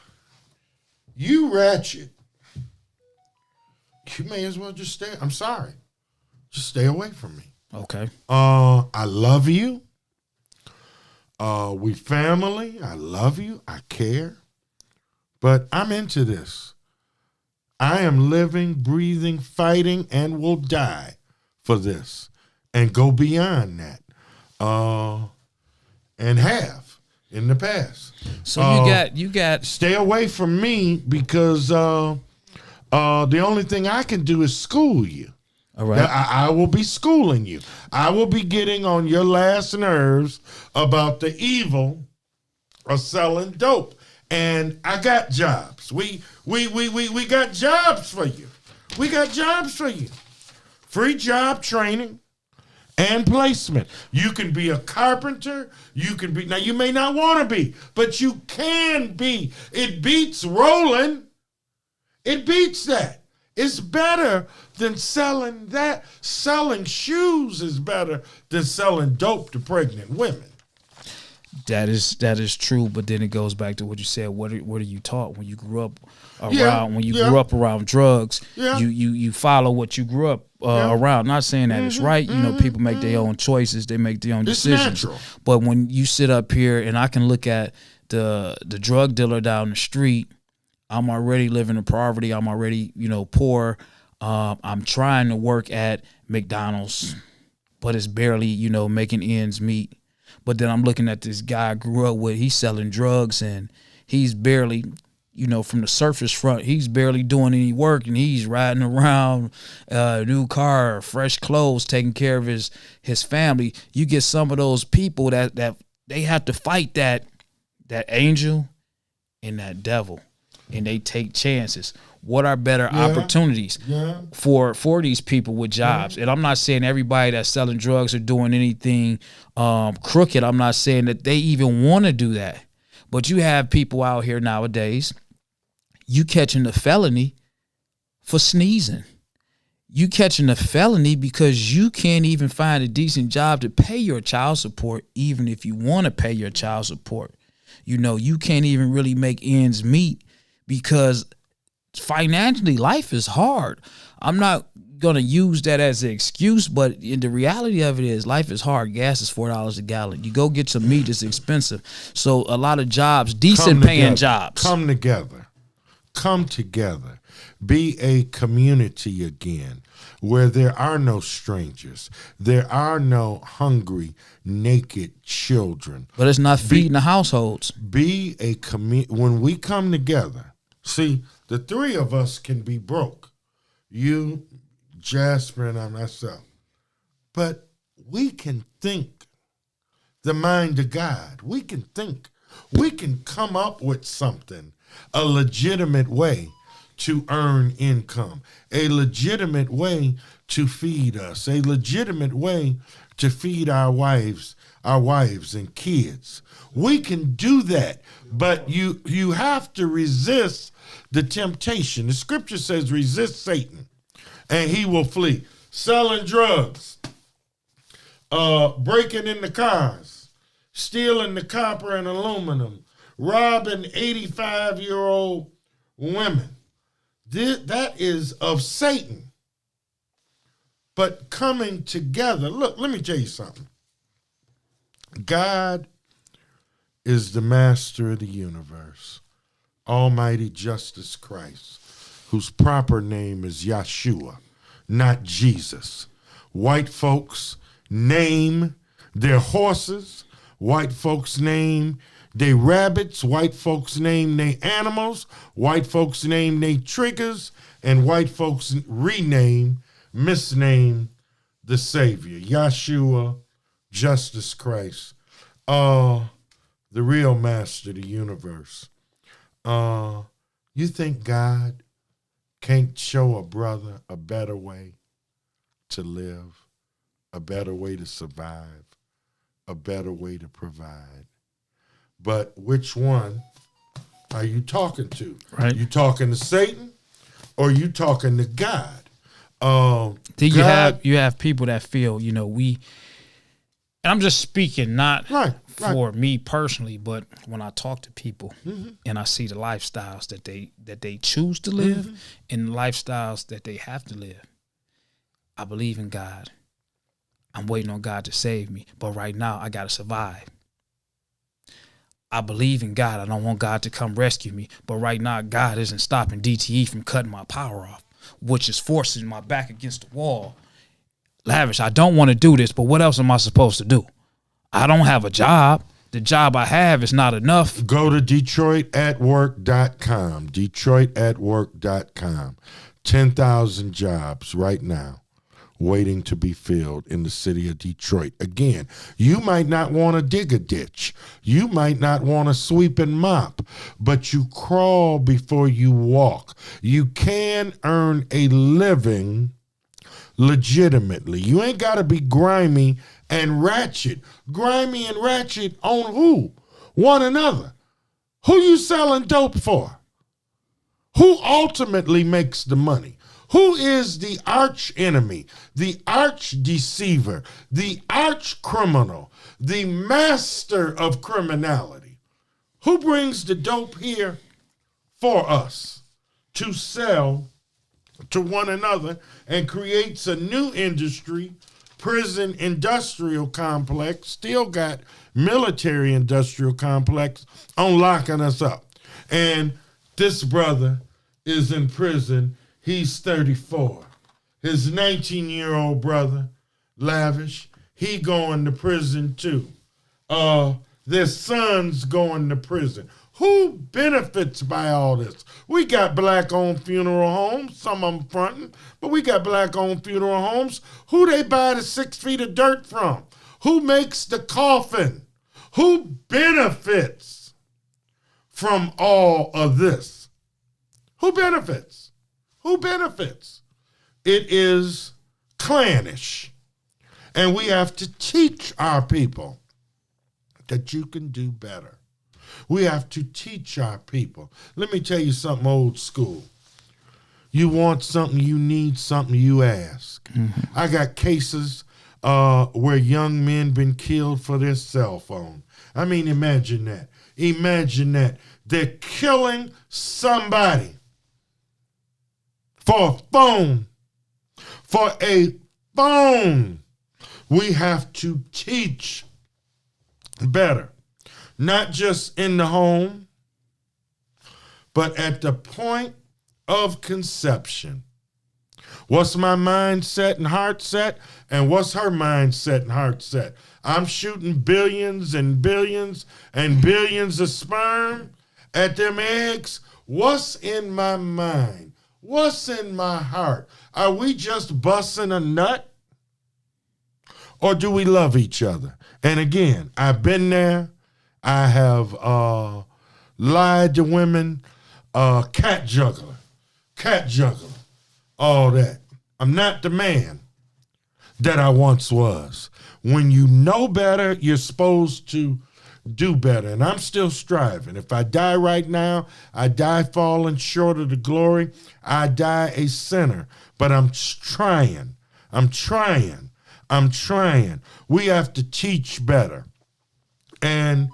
you ratchet, you may as well just stay. I'm sorry. Just stay away from me. Okay. I love you. We family. I love you. I care. But I'm into this. I am living, breathing, fighting, and will die for this and go beyond that. And have in the past. So you got stay away from me, because the only thing I can do is school you. All right. I will be schooling you. I will be getting on your last nerves about the evil of selling dope. And I got jobs. We got jobs for you. We got jobs for you. Free job training and placement. You can be a carpenter. You can be, now you may not want to be, but you can be. It beats rolling. It beats that. It's better than selling that. Selling shoes is better than selling dope to pregnant women. That is true, but then it goes back to what you said. What are you taught when you grew up around? When you grew up around drugs, you follow what you grew up around. Not saying that it's right. You know, people make their own choices. They make their own decisions. Natural. But when you sit up here and I can look at the drug dealer down the street, I'm already living in poverty. I'm already poor. I'm trying to work at McDonald's, but it's barely making ends meet. But then I'm looking at this guy I grew up with. He's selling drugs, and he's barely, from the surface front, he's barely doing any work, and he's riding around, new car, fresh clothes, taking care of his family. You get some of those people that they have to fight that angel and that devil, and they take chances. What are better opportunities for these people with jobs? And I'm not saying everybody that's selling drugs or doing anything crooked. I'm not saying that they even want to do that. But you have people out here nowadays, you catching a felony for sneezing. You catching a felony because you can't even find a decent job to pay your child support, even if you want to pay your child support. You can't even really make ends meet because financially, life is hard. I'm not going to use that as an excuse, but in the reality of it is life is hard. Gas is $4 a gallon. You go get some meat, it's expensive. So a lot of jobs, decent paying jobs. Come together. Be a community again where there are no strangers. There are no hungry, naked children. But it's not feeding the households. Be a community. When we come together, see, the three of us can be broke. You, Jasper, and I myself. But we can think the mind of God. We can think. We can come up with something, a legitimate way to earn income, a legitimate way to feed us, a legitimate way to feed our wives and kids. We can do that, but you have to resist the temptation. The scripture says resist Satan and he will flee. Selling drugs, breaking into cars, stealing the copper and aluminum, robbing 85-year-old women. That is of Satan. But coming together, look, let me tell you something. God is the master of the universe, Almighty Justice Christ, whose proper name is Yeshua, not Jesus. White folks name their horses. White folks name they rabbits, white folks name they animals, white folks name they triggers, and white folks misname the Savior, Yahshua, Justice Christ, the real master of the universe. You think God can't show a brother a better way to live, a better way to survive, a better way to provide? But which one are you talking to? Right. You talking to Satan or you talking to God? Then you have people that feel, and I'm just speaking not for me personally, but when I talk to people and I see the lifestyles that they choose to live and the lifestyles that they have to live, I believe in God. I'm waiting on God to save me, but right now I got to survive. I believe in God. I don't want God to come rescue me, but right now God isn't stopping DTE from cutting my power off, which is forcing my back against the wall. Lavish, I don't want to do this, but what else am I supposed to do? I don't have a job. The job I have is not enough. Go to DetroitAtWork.com. DetroitAtWork.com. 10,000 jobs right now waiting to be filled in the city of Detroit. Again, you might not want to dig a ditch. You might not want to sweep and mop, but you crawl before you walk. You can earn a living legitimately. You ain't got to be grimy and ratchet. Grimy and ratchet on who? One another. Who you selling dope for? Who ultimately makes the money? Who is the arch enemy, the arch deceiver, the arch criminal, the master of criminality? Who brings the dope here for us to sell to one another and creates a new industry, prison industrial complex, still got military industrial complex on locking us up? And this brother is in prison. He's 34. His 19-year-old brother, Lavish, he going to prison too. Their son's going to prison. Who benefits by all this? We got black-owned funeral homes, some of them fronting, but we got black-owned funeral homes. Who they buy the 6 feet of dirt from? Who makes the coffin? Who benefits from all of this? Who benefits? Who benefits? It is clannish. And we have to teach our people that you can do better. We have to teach our people. Let me tell you something old school. You want something, you need something, you ask. I got cases where young men been killed for their cell phone. I mean, imagine that. Imagine that. They're killing somebody for a phone. For a phone. We have to teach better. Not just in the home, but at the point of conception. What's my mindset and heart set? And what's her mindset and heart set? I'm shooting billions and billions and billions of sperm at them eggs. What's in my mind? What's in my heart? Are we just busting a nut? Or do we love each other? And again, I've been there. I have lied to women, cat juggler, all that. I'm not the man that I once was. When you know better, you're supposed to do better. And I'm still striving. If I die right now, I die falling short of the glory. I die a sinner. But I'm trying. We have to teach better. And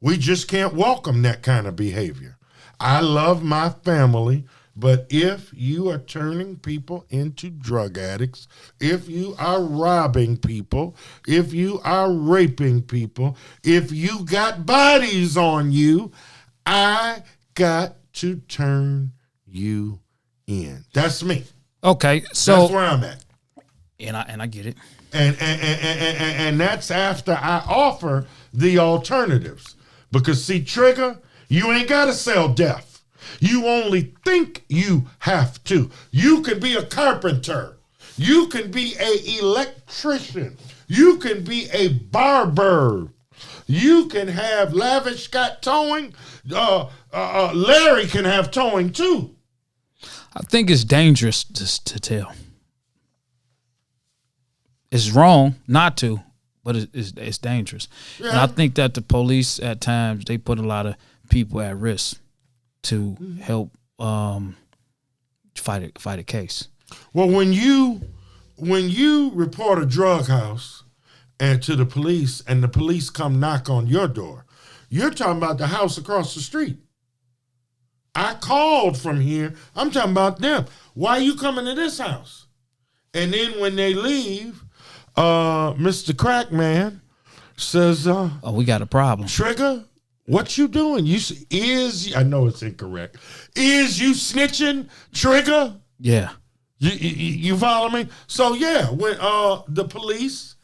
we just can't welcome that kind of behavior. I love my family, but if you are turning people into drug addicts, if you are robbing people, if you are raping people, if you got bodies on you, I got to turn you in. That's me. Okay, so that's where I'm at. And I get it. And that's after I offer the alternatives. Because see, Trigger, you ain't got to sell death. You only think you have to. You can be a carpenter. You can be an electrician. You can be a barber. You can have Lavish got towing. Larry can have towing too. I think it's dangerous to tell. It's wrong not to, but it's dangerous. Yeah. And I think that the police at times, they put a lot of people at risk to help fight a case. Well, when you report a drug house and to the police and the police come knock on your door, you're talking about the house across the street. I called from here. I'm talking about them. Why are you coming to this house? And then when they leave, Mr. Crackman says, we got a problem. Trigger, what you doing? I know it's incorrect. Is you snitching, Trigger? Yeah. You follow me? So yeah, when the police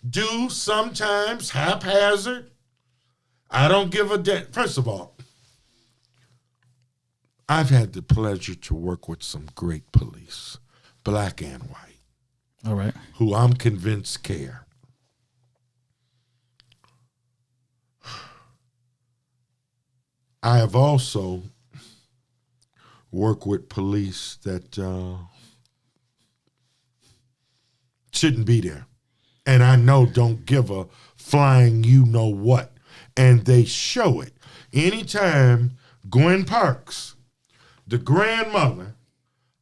do sometimes haphazard, I don't give a damn. First of all, I've had the pleasure to work with some great police, black and white. All right. Who I'm convinced care. I have also worked with police that shouldn't be there. And I know don't give a flying you know what. And they show it. Anytime Gwen Parks, the grandmother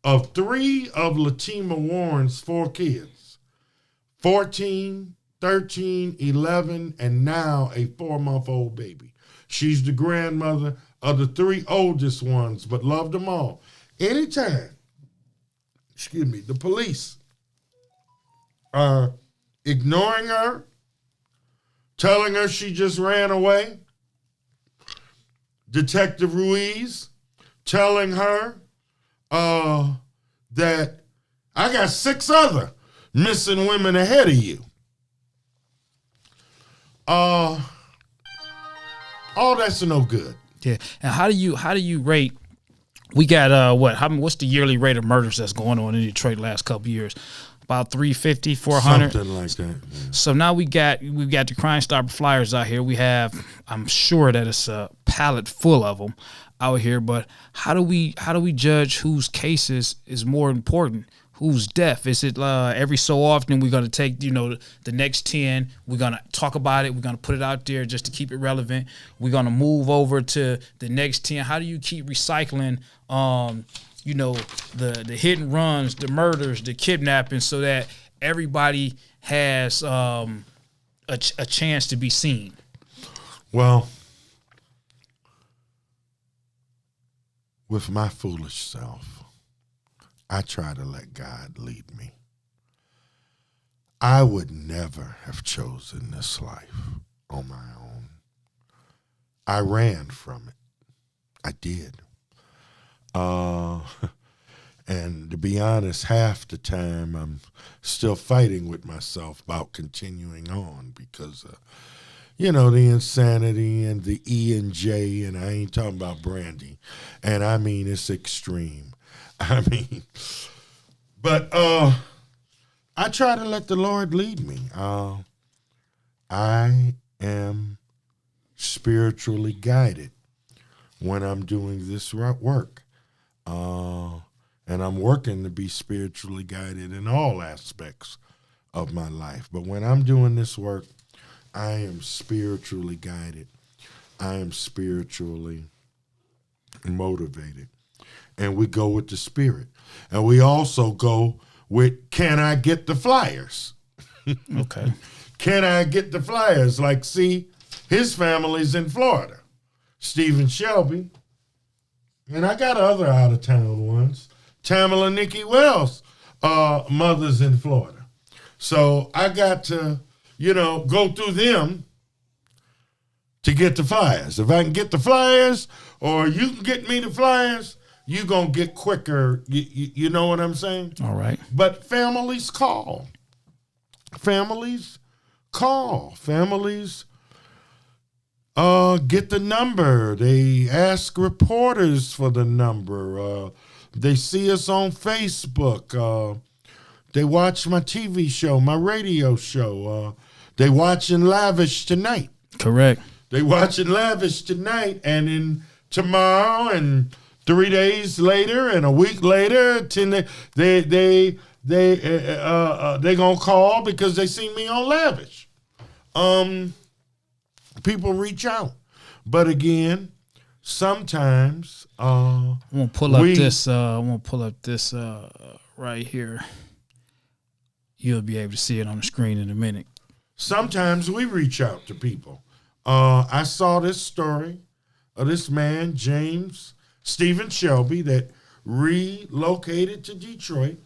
of 3 of Latima Warren's 4 kids, 14, 13, 11, and now a 4-month-old baby. She's the grandmother of the 3 oldest ones, but loved them all. Anytime, the police are ignoring her, telling her she just ran away, Detective Ruiz telling her that I got 6 other missing women ahead of you. All that's no good. Yeah. And how do you rate? We got what's the yearly rate of murders that's going on in Detroit last couple years? About 350, 400. Something like that. Yeah. So now we've got the Crime Stopper flyers out here. We have, I'm sure that it's a pallet full of them out here, but how do we judge whose cases is more important? Who's deaf? Is it every so often we're going to take, the next 10, we're going to talk about it, we're going to put it out there just to keep it relevant. We're going to move over to the next 10. How do you keep recycling, the hit and runs, the murders, the kidnapping, so that everybody has a chance to be seen? Well, with my foolish self, I try to let God lead me. I would never have chosen this life on my own. I ran from it. I did. And to be honest, half the time I'm still fighting with myself about continuing on because, the insanity and the E and J, and I ain't talking about Brandy. And I mean, it's extreme. But I try to let the Lord lead me. I am spiritually guided when I'm doing this work. And I'm working to be spiritually guided in all aspects of my life. But when I'm doing this work, I am spiritually guided. I am spiritually motivated. And we go with the Spirit. And we also go with, can I get the flyers? Okay. Can I get the flyers? Like, see, his family's in Florida. Stephen Shelby. And I got other out-of-town ones. Tamala Nikki Wells' mother's in Florida. So I got to, go through them to get the flyers. If I can get the flyers, or you can get me the flyers, you're going to get quicker. You know what I'm saying? All right. But families call. Families call. Families get the number. They ask reporters for the number. They see us on Facebook. They watch my TV show, my radio show. They watching Lavish tonight. Correct. They watching Lavish tonight, and then tomorrow, and 3 days later, and a week later, they gonna call because they see me on Lavish. People reach out, but again, sometimes I'm gonna pull up this right here. You'll be able to see it on the screen in a minute. Sometimes we reach out to people. I saw this story of this man, Stephen Shelby, that relocated to Detroit,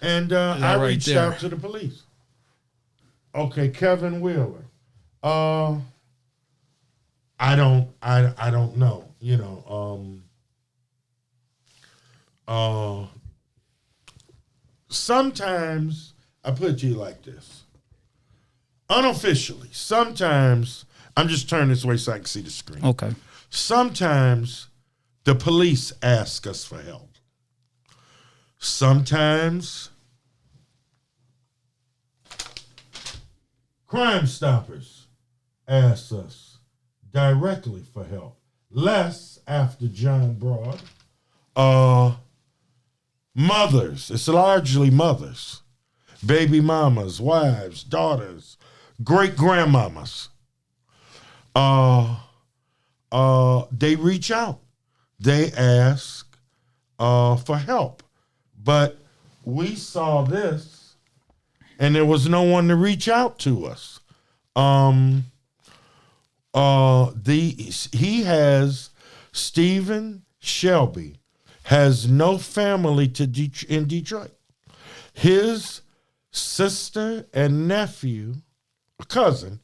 and I reached out to the police. Okay, Kevin Wheeler. I don't know. Sometimes I put it to you like this. Unofficially, sometimes, I'm just turning this way so I can see the screen. Okay. Sometimes the police ask us for help. Sometimes Crime Stoppers ask us directly for help. Less after John Broad. Mothers, it's largely mothers. Baby mamas, wives, daughters, great-grandmamas. They reach out. They ask for help. But we saw this, and there was no one to reach out to us. Stephen Shelby has no family in Detroit. His sister and nephew, a cousin,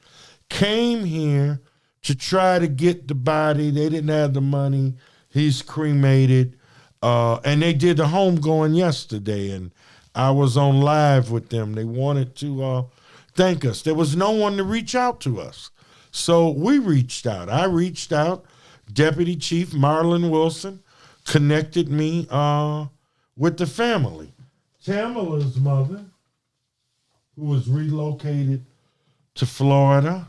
came here to try to get the body. They didn't have the money. He's cremated. And they did the homegoing yesterday, and I was on live with them. They wanted to thank us. There was no one to reach out to us. So we reached out. I reached out. Deputy Chief Marlon Wilson connected me with the family. Tamala's mother, who was relocated to Florida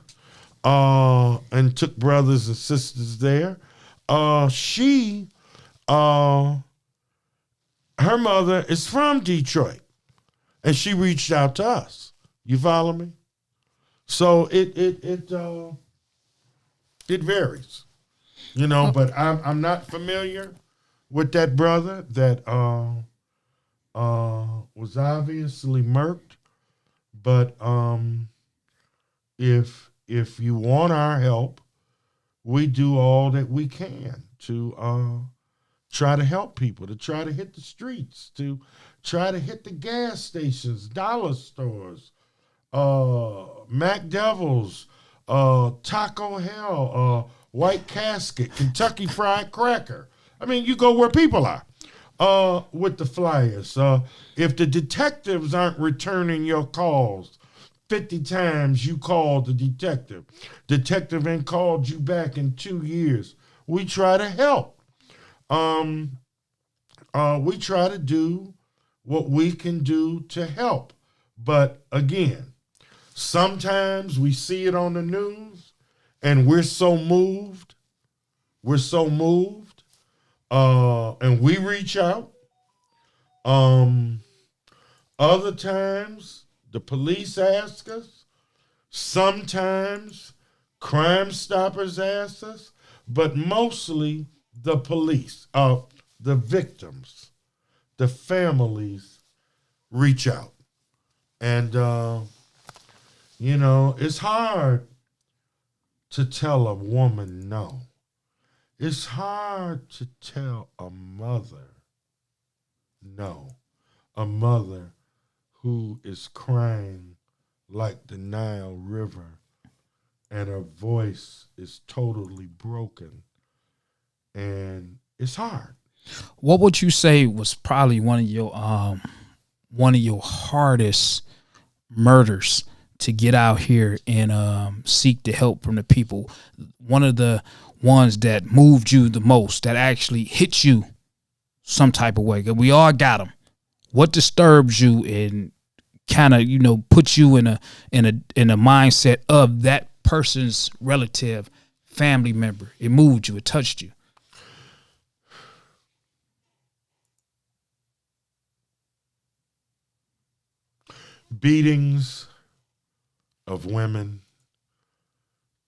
and took brothers and sisters there, her mother is from Detroit, and she reached out to us. You follow me? So it varies, But I'm not familiar with that brother that was obviously murked. But if you want our help, we do all that we can to try to help people, to try to hit the streets, to try to hit the gas stations, dollar stores, Mac Devils, Taco Hell, White Casket, Kentucky Fried Cracker. I mean, you go where people are with the flyers. If the detectives aren't returning your calls, 50 times you called the detective. Detective ain't called you back in 2 years. We try to help. We try to do what we can do to help. But again, sometimes we see it on the news and we're so moved. And we reach out. Other times, the police ask us. Sometimes, Crime Stoppers ask us. But mostly, the police, the victims, the families reach out. And, it's hard to tell a woman no. It's hard to tell a mother no. A mother who is crying like the Nile River and her voice is totally broken. And it's hard. What would you say was probably one of your hardest murders to get out here and seek the help from the people. One of the ones that moved you the most, that actually hit you some type of way. 'Cause we all got them. What disturbs you and kind of, put you in a mindset of that person's relative, family member? It moved you. It touched you. Beatings of women,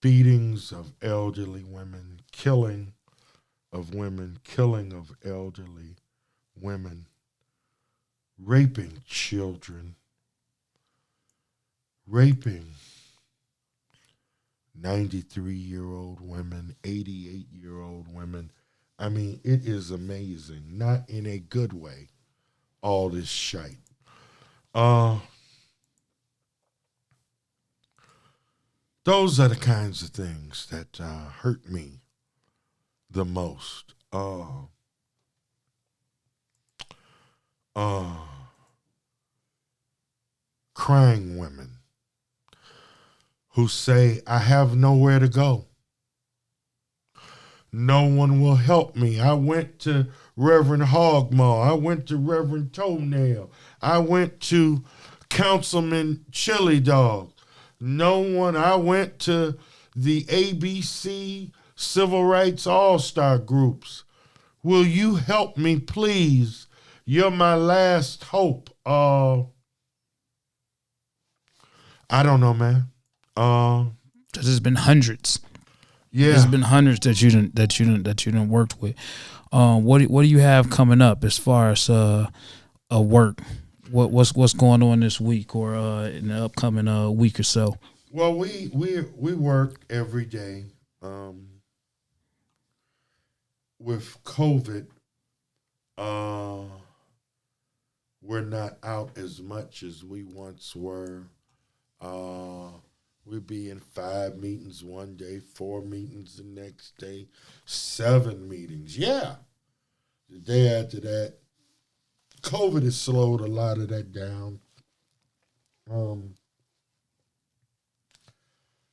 beatings of elderly women, killing of women, killing of elderly women, raping children, raping 93-year-old women, 88-year-old women. I mean, it is amazing. Not in a good way, all this shite. Those are the kinds of things that hurt me the most. Crying women who say, I have nowhere to go. No one will help me. I went to Reverend Hogmaw. I went to Reverend Toenail. I went to Councilman Chili Dog. No one. I went to the ABC Civil Rights All-Star groups. Will you help me, please? You're my last hope. I don't know, man. There's been hundreds. Yeah, there's been hundreds that you didn't worked with. What do you have coming up as far as a work? What's going on this week or in the upcoming week or so? Well, we work every day. With COVID, we're not out as much as we once were. We'd be in 5 meetings one day, 4 meetings the next day, 7 meetings. Yeah. The day after that, COVID has slowed a lot of that down.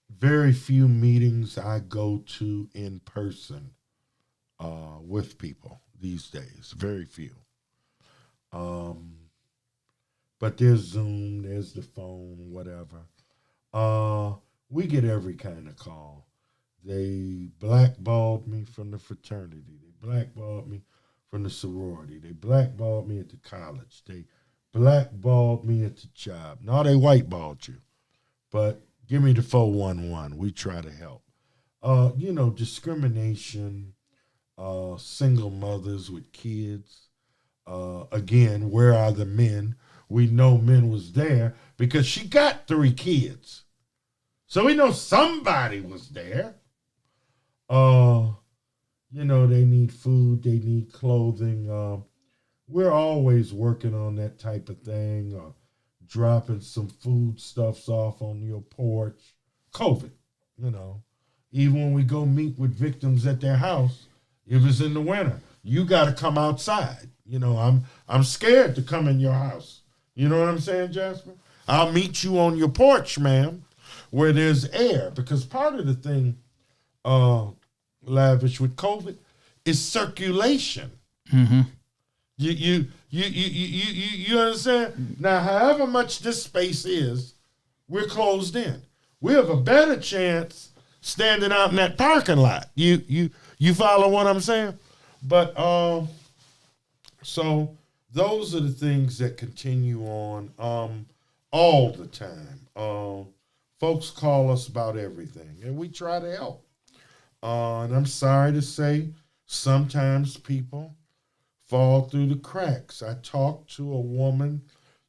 Very few meetings I go to in person with people these days. Very few. But there's Zoom, there's the phone, whatever. We get every kind of call. They blackballed me from the fraternity. They blackballed me from the sorority. They blackballed me at the college. They blackballed me at the job. No, they whiteballed you. But give me the 411. We try to help. Discrimination, single mothers with kids. Again, where are the men? We know men was there because she got 3 kids. So we know somebody was there. They need food, they need clothing. We're always working on that type of thing, dropping some foodstuffs off on your porch. COVID, Even when we go meet with victims at their house, if it's in the winter, you got to come outside. I'm scared to come in your house. You know what I'm saying, Jasper? I'll meet you on your porch, ma'am, where there's air. Because part of the thing, Lavish, with COVID is circulation. Mm-hmm. You understand? Now, however much this space is, we're closed in. We have a better chance standing out in that parking lot. You follow what I'm saying? But so those are the things that continue on all the time. Folks call us about everything, and we try to help. And I'm sorry to say, sometimes people fall through the cracks. I talked to a woman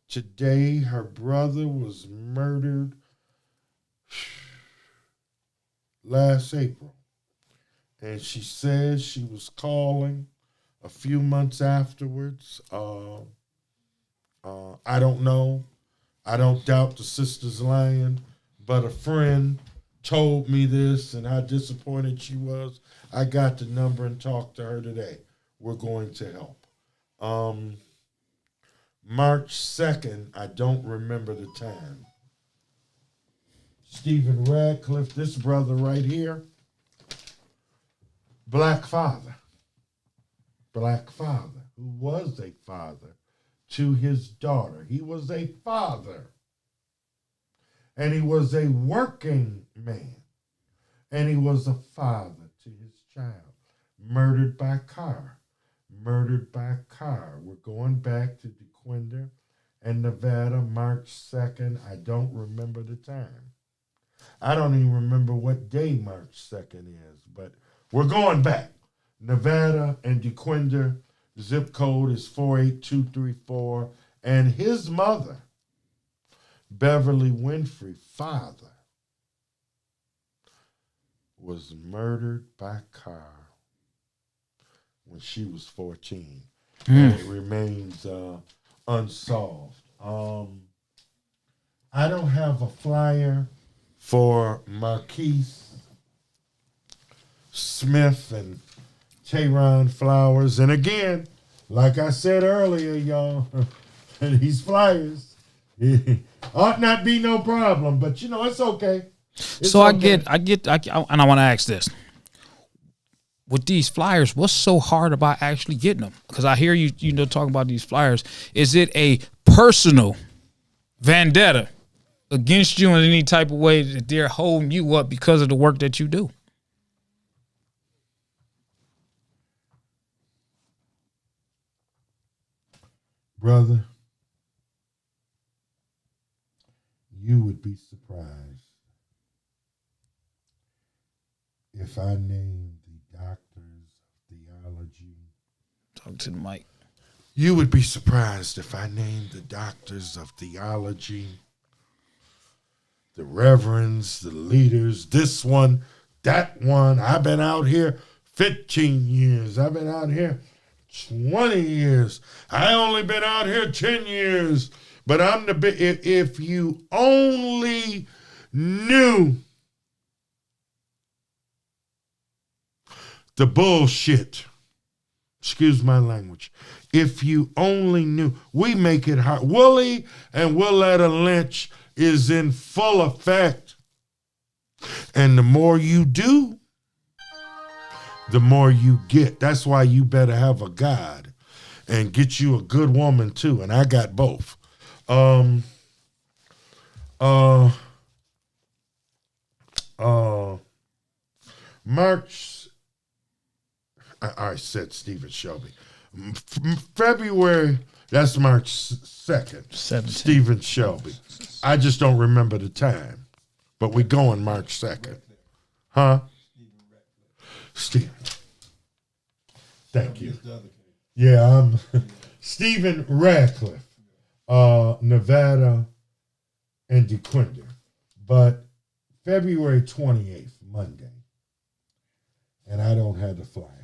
today. Her brother was murdered last April. And she says she was calling a few months afterwards. I don't know. I don't doubt the sister's lying, but a friend told me this and how disappointed she was. I got the number and talked to her today. We're going to help. March 2nd, I don't remember the time. Stephen Radcliffe, this brother right here, black father, who was a father to his daughter. He was a father, and he was a working man, and he was a father to his child. Murdered by car. We're going back to DeQuinder and Nevada, March 2nd. I don't remember the time. I don't even remember what day March 2nd is, but we're going back. Nevada and DeQuinder, zip code is 48234, and his mother, Beverly Winfrey, father, was murdered by car when she was 14. And it remains unsolved. I don't have a flyer for Marquise Smith and Tehran Flowers. And again, like I said earlier, y'all, these flyers ought not be no problem, but you know, it's okay. So okay. I get, and I want to ask this. With these flyers, what's so hard about actually getting them? Because I hear you talking about these flyers. Is it a personal vendetta against you in any type of way that they're holding you up because of the work that you do? Brother, you would be surprised if I named the doctors of theology. Talk to the mic. You would be surprised if I named the doctors of theology, the reverends, the leaders, this one, that one. I've been out here 15 years. I've been out here 20 years. I only been out here 10 years. But I'm the big, if you only knew the bullshit, excuse my language, if you only knew, we make it hard. Willie and Willetta Lynch is in full effect. And the more you do, the more you get. That's why you better have a God and get you a good woman too. And I got both. March, I said Stephen Shelby. February, that's March 2nd. 17. Stephen Shelby. I just don't remember the time. But we're going March 2nd. Huh? Stephen. Thank you. Yeah, I'm Stephen Radcliffe, Nevada and DeQuinder. But February 28th, Monday, and I don't have the flyers.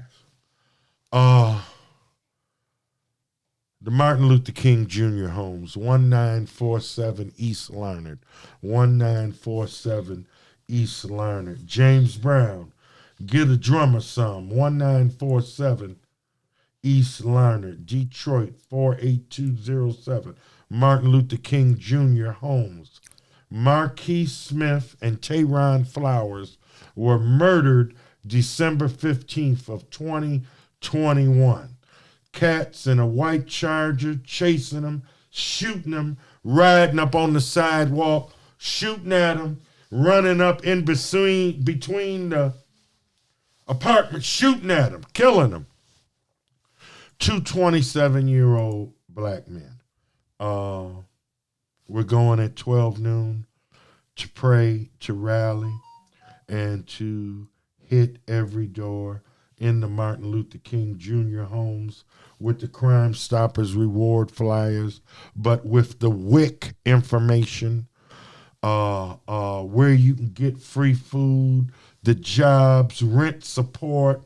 The Martin Luther King Jr. Homes, 1947 East Larned, 1947 East Larned. James Brown, Get a Drummer Some, 1947 East Larned, Detroit, 48207. Martin Luther King Jr. Homes. Marquise Smith and Tehran Flowers were murdered December 15th of 2021. Cats in a white Charger chasing them, shooting them, riding up on the sidewalk, shooting at them, running up in between the apartments, shooting at them, killing them. Two 27-year-old black men. We're going at 12 noon to pray, to rally, and to hit every door in the Martin Luther King Jr. homes with the Crime Stoppers reward flyers, but with the WIC information, where you can get free food, the jobs, rent support,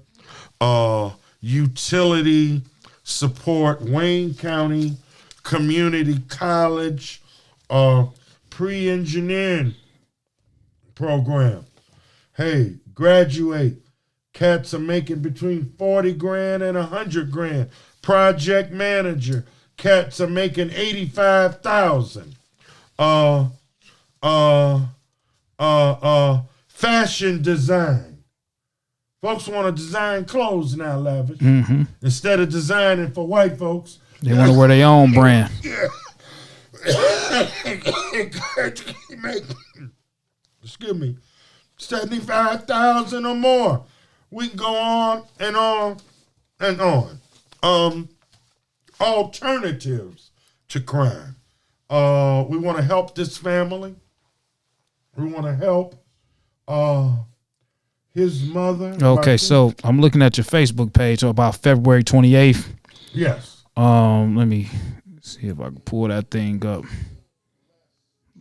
utility support, Wayne County Community College, pre-engineering program. Hey, graduate. Cats are making between 40 grand and 100 grand. Project manager. Cats are making 85,000. fashion design. Folks want to design clothes now, Lavish. Instead of designing for white folks. They want to wear their own brand. Yeah. Excuse me. 75,000 or more. We can go on and on and on. Alternatives to crime. We want to help this family. We want to help his mother. Okay, so I'm looking at your Facebook page about February 28th. Yes. Let me see if I can pull that thing up.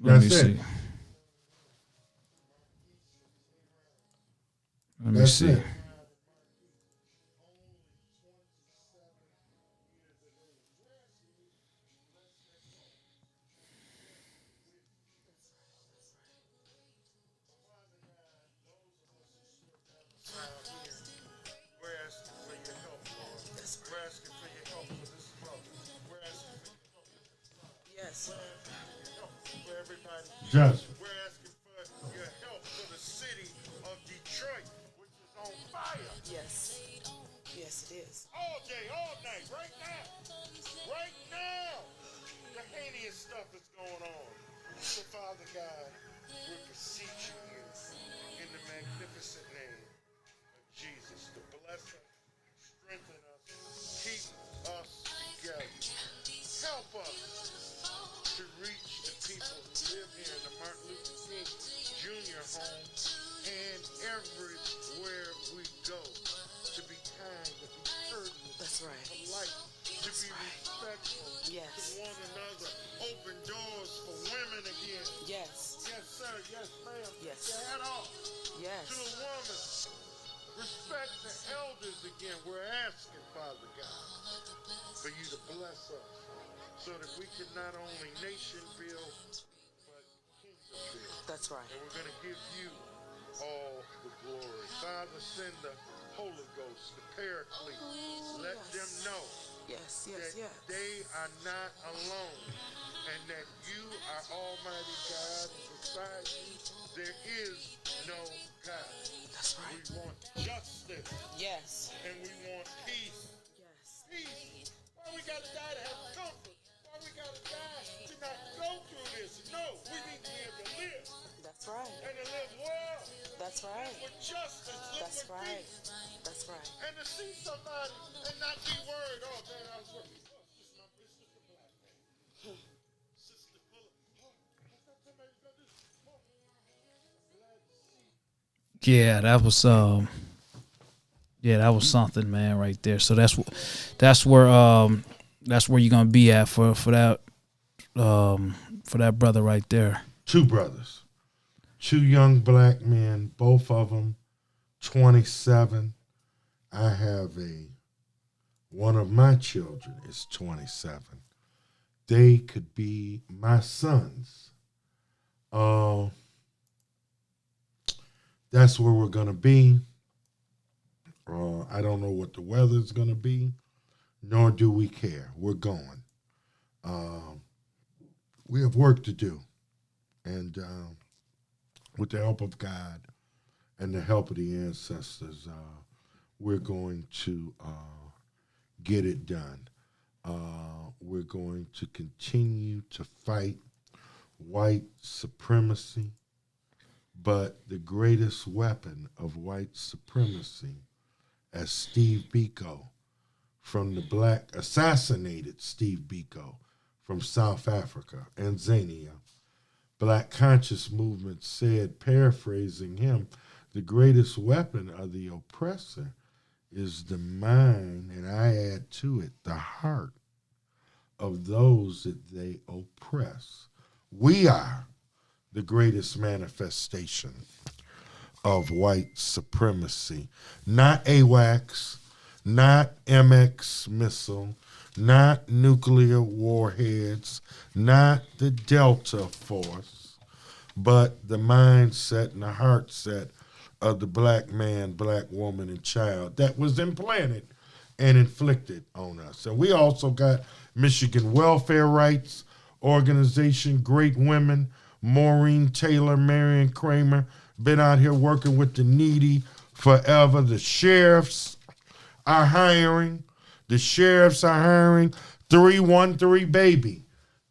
Let me see. Let me see. Just. We're asking for your help for the city of Detroit, which is on fire. Yes. Yes, it is. All day, all night, right now. Right now. The heinous stuff is going on. So, Father God, we're beseeching you in the magnificent name of Jesus to bless us, strengthen us, keep us together. Help us to reach the people who live here in the Martin Luther King Jr. home and everywhere we go. To be kind, to be courteous, That's right. polite, to be respectful Yes. to one another. Open doors for women again. Yes. Yes, sir. Yes, ma'am. Yes. Your hat off Yes. to a woman. Respect the elders again. We're asking, Father God, for you to bless us so that we can not only nation build, but kingdom build. That's right. And we're going to give you all the glory. Father, send the Holy Ghost, the Paraclete. Let them know Yes, that yes, yes. they are not alone and that you are Almighty God, and beside you there is no God. That's We right. want justice Yes. and we want peace. Yes. Peace. Why we gotta die to have comfort? Why we gotta die to not go through this? No, we need to be able to live That's right. and to live well. That's right. With justice, live That's with right. peace. That's right. And to see somebody and not be worried, oh man, I was worried. Oh, it's just a black man. Sister Fuller. Oh, I thought somebody's gonna do this. Oh. Glad to see. Yeah, that was something, man, right there. So that's where you're gonna be at for that brother right there. Two brothers. Two young black men, both of them 27. I have one of my children is 27. They could be my sons. That's where we're going to be. I don't know what the weather's going to be, nor do we care. We're going. We have work to do. And with the help of God and the help of the ancestors, we're going to get it done. We're going to continue to fight white supremacy, but the greatest weapon of white supremacy, as Steve Biko from the assassinated Steve Biko from South Africa, and Tanzania, Black Conscious Movement said, paraphrasing him, the greatest weapon of the oppressor is the mind, and I add to it, the heart of those that they oppress. We are the greatest manifestation of white supremacy. Not AWACS, not MX missile, not nuclear warheads, not the Delta Force, but the mindset and the heart set of the black man, black woman, and child that was implanted and inflicted on us. And we also got Michigan Welfare Rights Organization, great women Maureen Taylor, Marion Kramer, been out here working with the needy forever. The sheriffs are hiring. The sheriffs are hiring. 313 baby.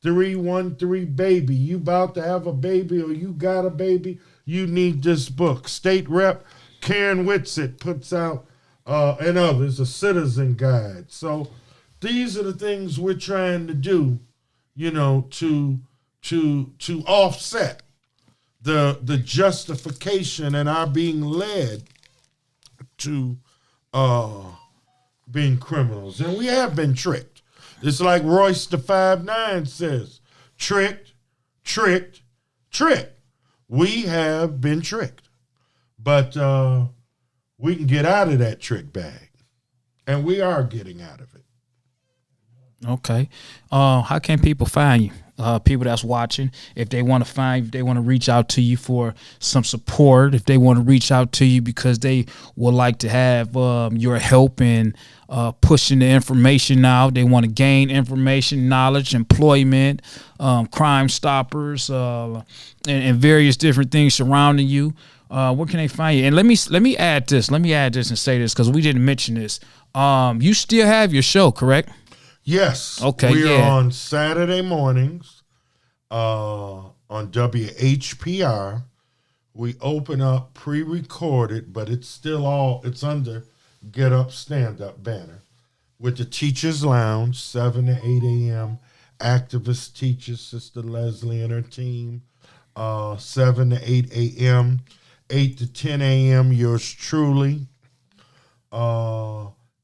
313 baby. You about to have a baby or you got a baby, you need this book. State Rep Karen Whitsitt puts out, and others, a citizen guide. So these are the things we're trying to do, to offset the justification and our being led to being criminals. And we have been tricked. It's like Royce the 5'9" says, tricked, tricked, tricked. We have been tricked. But we can get out of that trick bag. And we are getting out of it. Okay. How can people find you? People that's watching, if they want to reach out to you for some support, if they want to reach out to you because they would like to have your help in pushing the information out, they want to gain information, knowledge, employment, Crime Stoppers, and various different things surrounding you. Where can they find you? And let me add this. Let me add this and say this because we didn't mention this. You still have your show, correct? Yes. Okay. We're on Saturday mornings on WHPR. We open up pre-recorded, but it's under Get Up, Stand Up banner with the Teachers Lounge, 7 to 8 a.m. Activist teachers, Sister Leslie and her team, 7 to 8 a.m., 8 to 10 a.m., yours truly,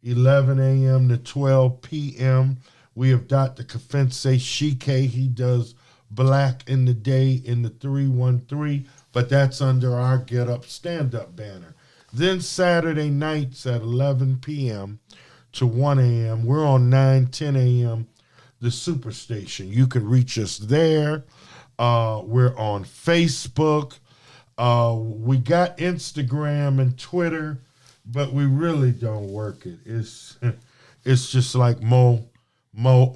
11 a.m. to 12 p.m. We have Dr. Kafense Shike. He does Black in the Day in the 313, but that's under our Get Up, Stand Up banner. Then Saturday nights at 11 p.m. to 1 a.m., we're on 9, 10 a.m., the Superstation. You can reach us there. We're on Facebook. We got Instagram and Twitter, but we really don't work it. It's just like mo work.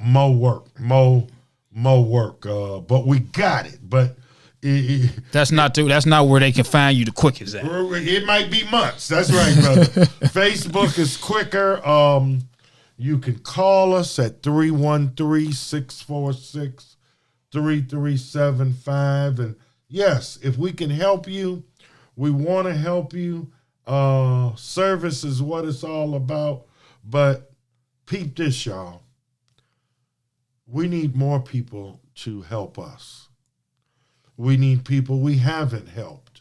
But we got it. But that's not where they can find you the quickest at. It might be months. That's right, brother. Facebook is quicker. You can call us at 313-646-3375. And yes, if we can help you, we want to help you. Service is what it's all about. But peep this, y'all. We need more people to help us. We need people we haven't helped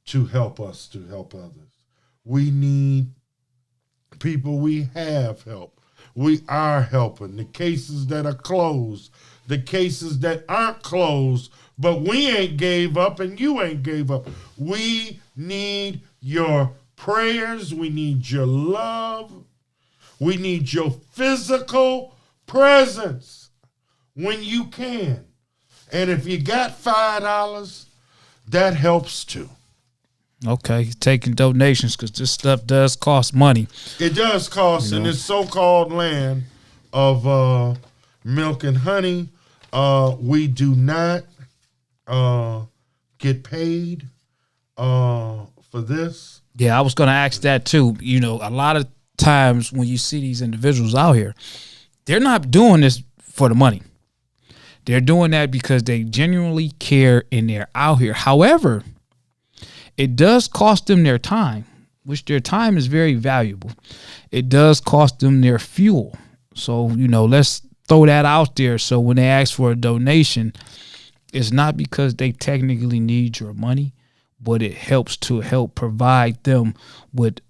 to help us to help others. We need people we have helped. We are helping. The cases that are closed, the cases that aren't closed, but we ain't gave up and you ain't gave up. We need your prayers. We need your love. We need your physical presence when you can. And if you got $5, that helps too. Okay, taking donations because this stuff does cost money. It does cost, in this so-called land of milk and honey. We do not get paid for this. Yeah, I was going to ask that too. A lot of times when you see these individuals out here, they're not doing this for the money. They're doing that because they genuinely care and they're out here. However, it does cost them their time, which their time is very valuable. It does cost them their fuel. So, let's throw that out there. So when they ask for a donation, it's not because they technically need your money, but it helps to help provide them with,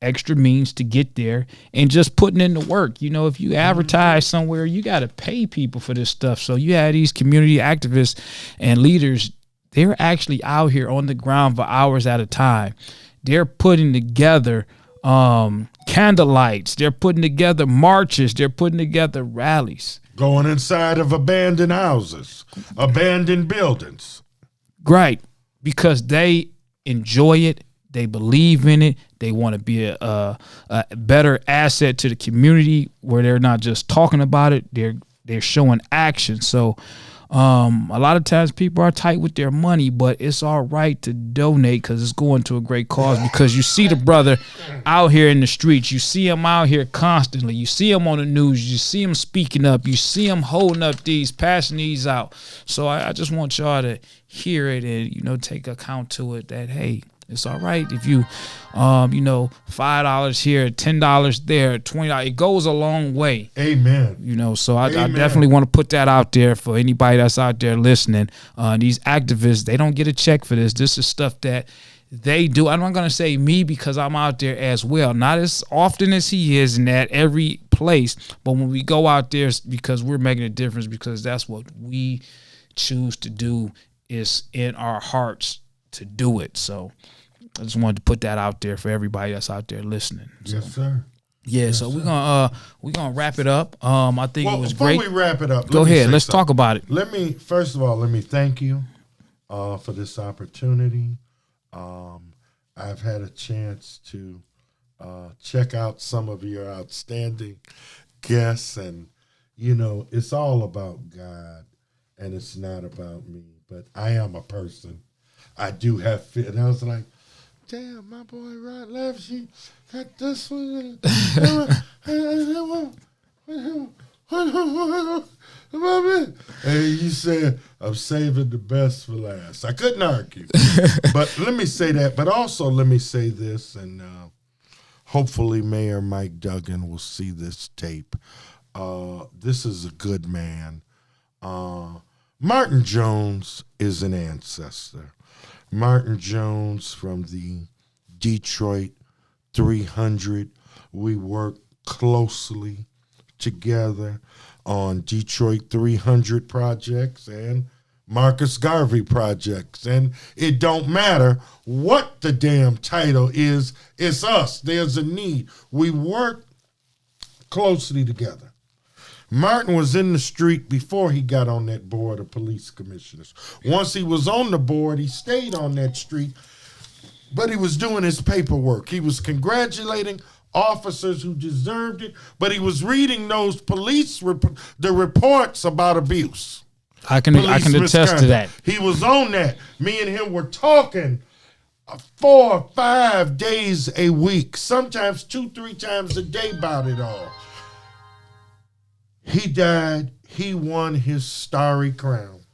extra means to get there and just putting in the work. If you advertise somewhere, you got to pay people for this stuff. So you have these community activists and leaders. They're actually out here on the ground for hours at a time. They're putting together candlelights. They're putting together marches. They're putting together rallies. Going inside of abandoned houses, abandoned buildings. Right. Because they enjoy it. They believe in it. They want to be a better asset to the community where they're not just talking about it. They're showing action. So A lot of times people are tight with their money, but it's all right to donate because it's going to a great cause. Because you see the brother out here in the streets, you see him out here constantly, you see him on the news, you see him speaking up, you see him holding up these, passing these out. So I just want y'all to hear it and take account to it that hey, it's all right if you, $5 here, $10 there, $20. It goes a long way. Amen. So I definitely want to put that out there for anybody that's out there listening. These activists, they don't get a check for this. This is stuff that they do. I'm not going to say me because I'm out there as well. Not as often as he is in at every place. But when we go out there, it's because we're making a difference because that's what we choose to do is in our hearts to do it. So I just wanted to put that out there for everybody that's out there listening. So, yes, sir. Yeah, yes, so we're gonna wrap it up. I think it was great. Before we wrap it up, go ahead. Let's talk about it. First of all, let me thank you for this opportunity. I've had a chance to check out some of your outstanding guests, and it's all about God, and it's not about me. But I am a person. I do have fear, and I was like, damn, my boy Rod Left, she got this one. And you said, I'm saving the best for last. I couldn't argue. But let me say that. But also let me say this, and hopefully Mayor Mike Duggan will see this tape. This is a good man. Martin Jones is an ancestor. Martin Jones from the Detroit 300. We work closely together on Detroit 300 projects and Marcus Garvey projects. And it don't matter what the damn title is, it's us. There's a need. We work closely together. Martin was in the street before he got on that board of police commissioners. Once he was on the board, he stayed on that street, but he was doing his paperwork. He was congratulating officers who deserved it, but he was reading those the reports about abuse. I can attest to that. He was on that. Me and him were talking 4 or 5 days a week, sometimes 2-3 times a day about it all. He died. He won his starry crown.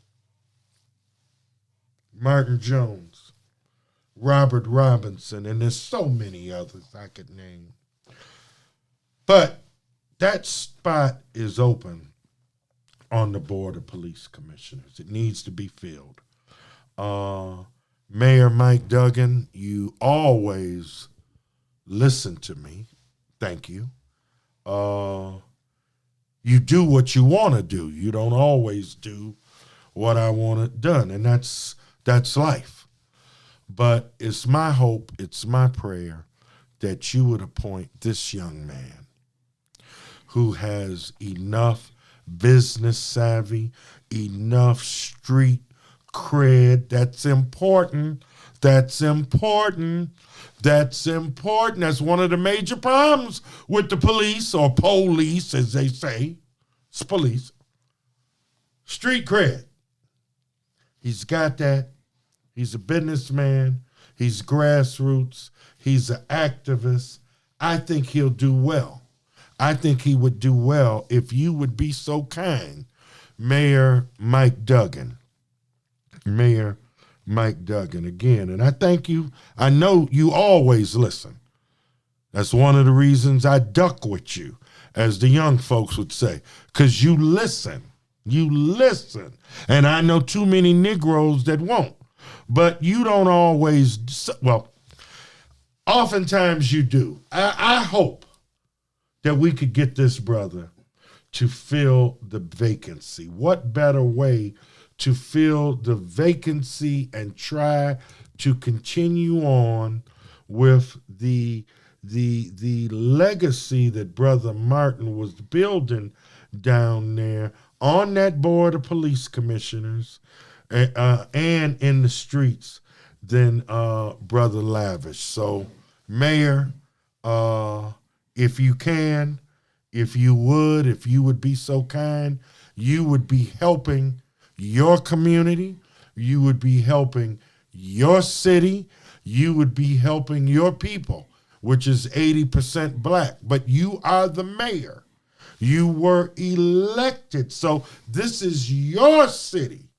Martin Jones, Robert Robinson, and there's so many others I could name. But that spot is open on the board of police commissioners. It needs to be filled. Mayor Mike Duggan, you always listen to me. Thank you. You do what you want to do. You don't always do what I want it done, and that's life. But it's my hope, it's my prayer that you would appoint this young man who has enough business savvy, enough street cred. That's important. That's important. That's important. That's one of the major problems with the police, or police, as they say. It's police. Street cred. He's got that. He's a businessman. He's grassroots. He's an activist. I think he'll do well. I think he would do well if you would be so kind, Mayor Mike Duggan. Mayor Mike Duggan again. And I thank you. I know you always listen. That's one of the reasons I duck with you, as the young folks would say, because you listen. You listen. And I know too many Negroes that won't. But you don't always, well, oftentimes you do. I hope that we could get this brother to fill the vacancy. What better way to fill the vacancy and try to continue on with the legacy that Brother Martin was building down there on that board of police commissioners and in the streets than Brother Lavish. So, Mayor, if you can, if you would be so kind, you would be helping your community. You would be helping your city. You would be helping your people, which is 80% black. But you are the mayor. You were elected. So this is your city.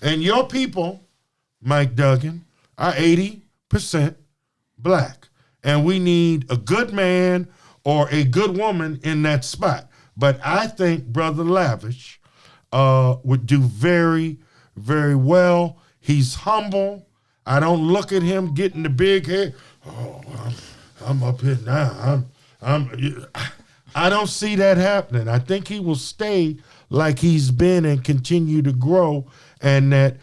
And your people, Mike Duggan, are 80% black. And we need a good man or a good woman in that spot. But I think Brother Lavish would do very, very well. He's humble. I don't look at him getting the big head. Oh, I'm up here now. I don't see that happening. I think he will stay like he's been and continue to grow, and that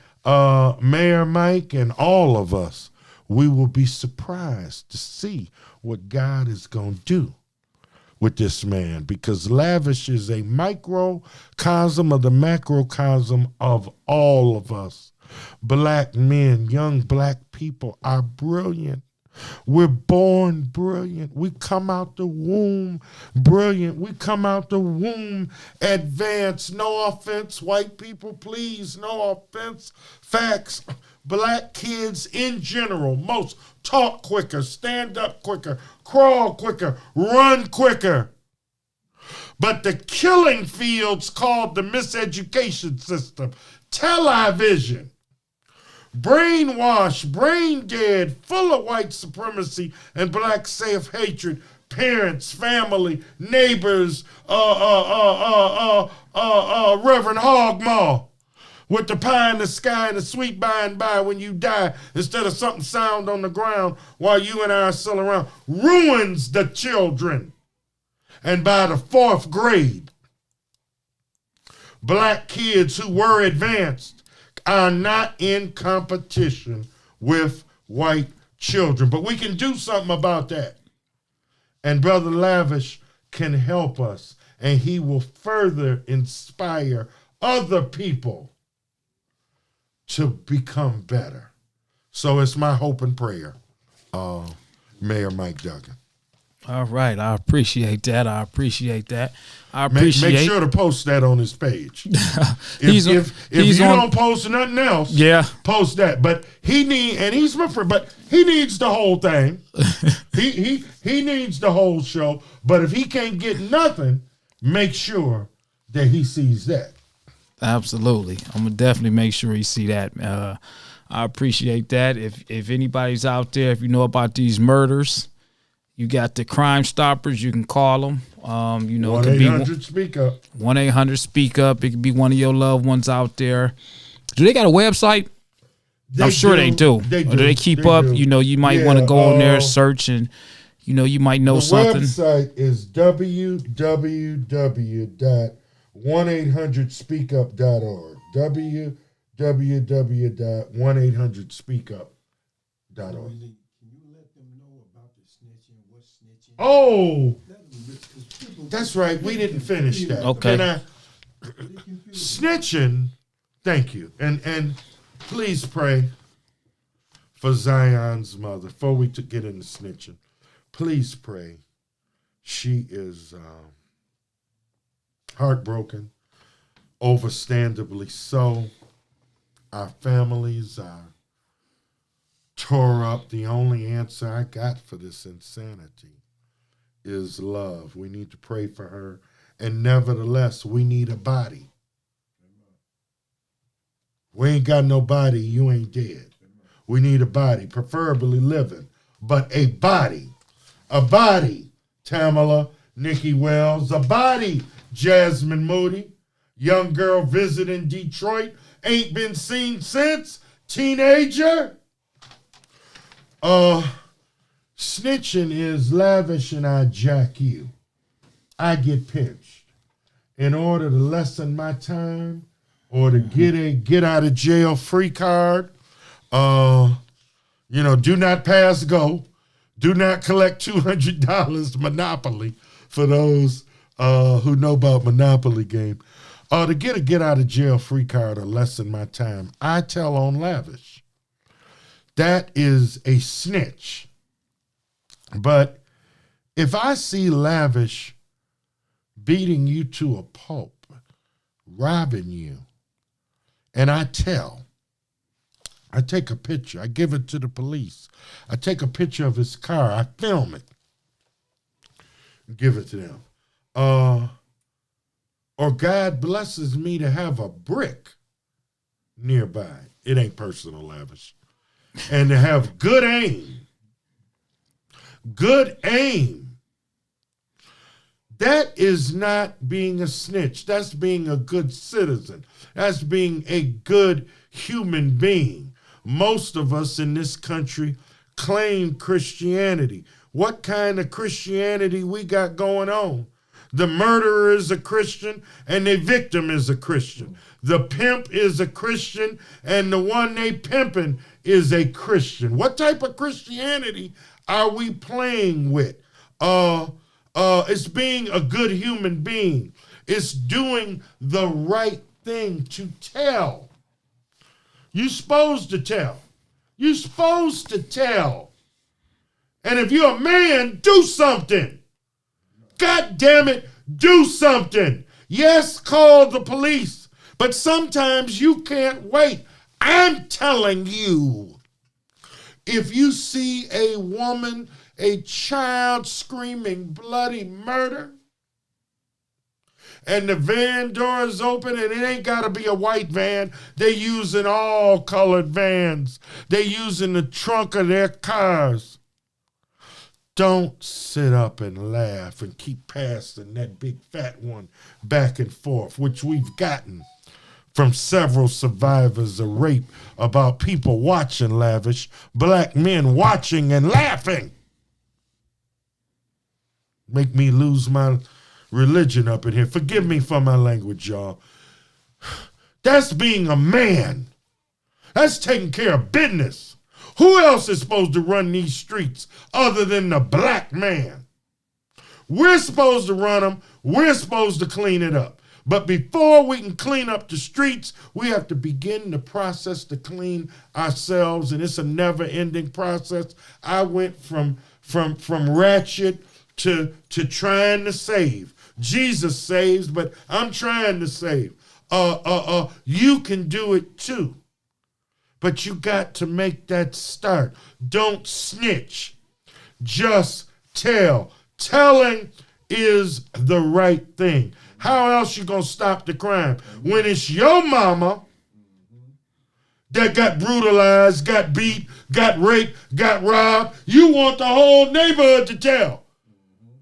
Mayor Mike and all of us, we will be surprised to see what God is going to do with this man, because Lavish is a microcosm of the macrocosm of all of us. Black men, young black people are brilliant. We're born brilliant. We come out the womb brilliant. We come out the womb advanced. No offense, white people, please, no offense. Facts. Black kids in general, most talk quicker, stand up quicker, crawl quicker, run quicker. But the killing fields called the miseducation system, television, brainwashed, brain dead, full of white supremacy and black self-hatred, parents, family, neighbors, Reverend Hogmaw, with the pie in the sky and the sweet by and by when you die, instead of something sound on the ground while you and I are still around, ruins the children. And by the 4th grade, black kids who were advanced are not in competition with white children. But we can do something about that. And Brother Lavish can help us, and he will further inspire other people to become better. So it's my hope and prayer, Mayor Mike Duggan. All right, I appreciate that. I appreciate Make sure to post that on his page. If you don't post nothing else, yeah, post that. But he needs the whole thing. he needs the whole show. But if he can't get nothing, make sure that he sees that. Absolutely. I'm gonna definitely make sure he see that. I appreciate that. If anybody's out there, if you know about these murders, you got the Crime Stoppers. You can call them. 1-800-SPEAK-UP. 1-800-SPEAK-UP. It could be one of your loved ones out there. Do they got a website? I'm sure they do. Or do they keep up? Do. You might want to go on there, search, and you might know something. The website is www.1800speakup.org. www.1800speakup.org. Oh, that's right. We didn't finish that. Okay. Snitching, thank you. And please pray for Zion's mother. Before we get into snitching, please pray. She is heartbroken, overstandably so. Our families are tore up. The only answer I got for this insanity is love. We need to pray for her. And nevertheless, we need a body. We ain't got no body, you ain't dead. We need a body, preferably living, but a body. A body, Tamala, Nikki Wells. A body, Jasmine Moody. Young girl visiting Detroit, ain't been seen since. Teenager. Snitching is Lavish and I jack you. I get pinched. In order to lessen my time or to get a get out of jail free card, do not pass go. Do not collect $200 Monopoly for those who know about Monopoly game. To get a get out of jail free card or lessen my time, I tell on Lavish. That is a snitch. But if I see Lavish beating you to a pulp, robbing you, and I take a picture, I give it to the police. I take a picture of his car, I film it, give it to them. Or God blesses me to have a brick nearby. It ain't personal, Lavish. And to have good aim. Good aim. That is not being a snitch. That's being a good citizen. That's being a good human being. Most of us in this country claim Christianity. What kind of Christianity we got going on? The murderer is a Christian and the victim is a Christian. The pimp is a Christian and the one they pimping is a Christian. What type of Christianity are we playing with? It's being a good human being. It's doing the right thing to tell. You're supposed to tell. You're supposed to tell. And if you're a man, do something. God damn it, do something. Yes, call the police, but sometimes you can't wait. I'm telling you, if you see a woman, a child screaming bloody murder, and the van door is open, and it ain't got to be a white van. They using all colored vans. They using the trunk of their cars. Don't sit up and laugh and keep passing that big fat one back and forth, which we've gotten from several survivors of rape about people watching, Lavish, black men watching and laughing. Make me lose my religion up in here. Forgive me for my language, y'all. That's being a man. That's taking care of business. Who else is supposed to run these streets other than the black man? We're supposed to run them. We're supposed to clean it up. But before we can clean up the streets, we have to begin the process to clean ourselves, and it's a never-ending process. I went from ratchet to trying to save. Jesus saves, but I'm trying to save. You can do it too. But you got to make that start. Don't snitch. Just tell. Telling is the right thing. How else you gonna stop the crime? When it's your mama that got brutalized, got beat, got raped, got robbed, you want the whole neighborhood to tell.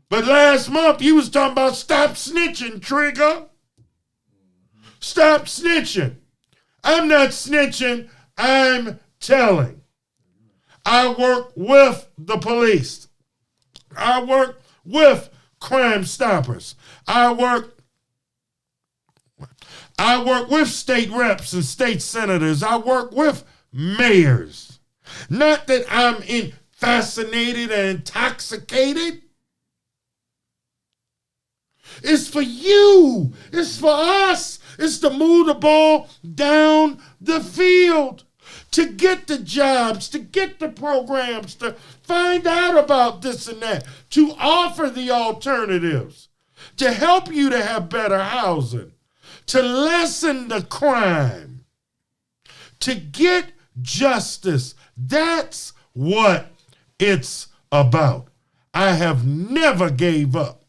But last month, you was talking about stop snitching, Trigger. Stop snitching. I'm not snitching, I'm telling. I work with the police. I work with Crime Stoppers. I work with state reps and state senators. I work with mayors. Not that I'm fascinated and intoxicated. It's for you. It's for us. It's to move the ball down the field, to get the jobs, to get the programs, to find out about this and that, to offer the alternatives, to help you to have better housing, to lessen the crime, to get justice. That's what it's about. I have never gave up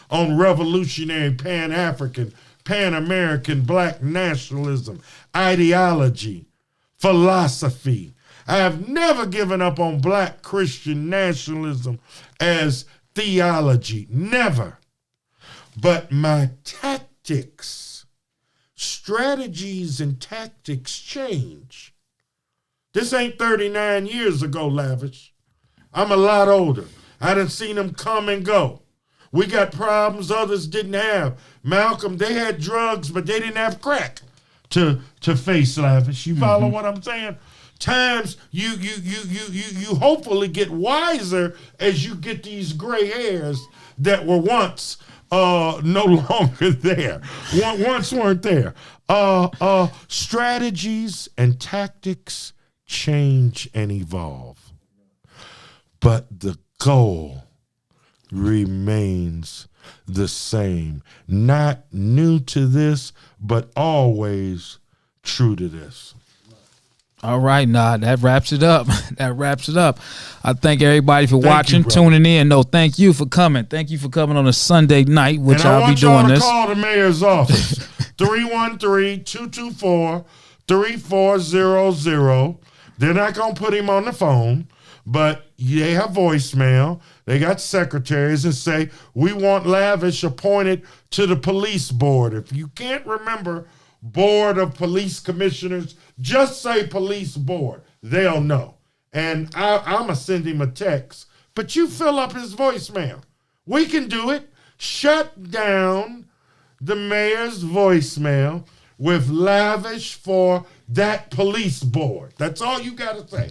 on revolutionary Pan-African, Pan-American black nationalism, ideology, philosophy. I have never given up on black Christian nationalism as theology. Never. But my tactics, strategies and tactics change. This ain't 39 years ago, Lavish. I'm a lot older. I done seen them come and go. We got problems others didn't have. Malcolm, they had drugs, but they didn't have crack to face, Lavish. You follow what I'm saying? Times you hopefully get wiser as you get these gray hairs that were once no longer there. Once weren't there. Strategies and tactics change and evolve. But the goal remains the same. Not new to this, but always true to this. All right, nah, that wraps it up. That wraps it up. I thank everybody for watching, brother. tuning in. No, thank you for coming. Thank you for coming on a Sunday night, which And I I'll be want doing y'all to this. call the mayor's office, 313-224-3400. They're not going to put him on the phone, but they have voicemail. They got secretaries and say, we want Lavish appointed to the police board. If you can't remember Board of Police Commissioners, just say police board. They'll know. And I'm going to send him a text, but you fill up his voicemail. We can do it. Shut down the mayor's voicemail with Lavish for that police board. That's all you got to say.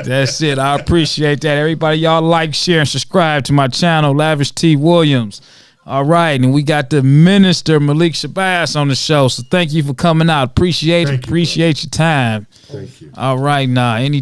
That's it. I appreciate that. Everybody, y'all like, share, and subscribe to my channel, Lavish T. Williams. All right, and we got the minister, Malik Shabazz, on the show. So thank you for coming out. Appreciate it. Thank you, Appreciate your time. Thank you. All right, anytime.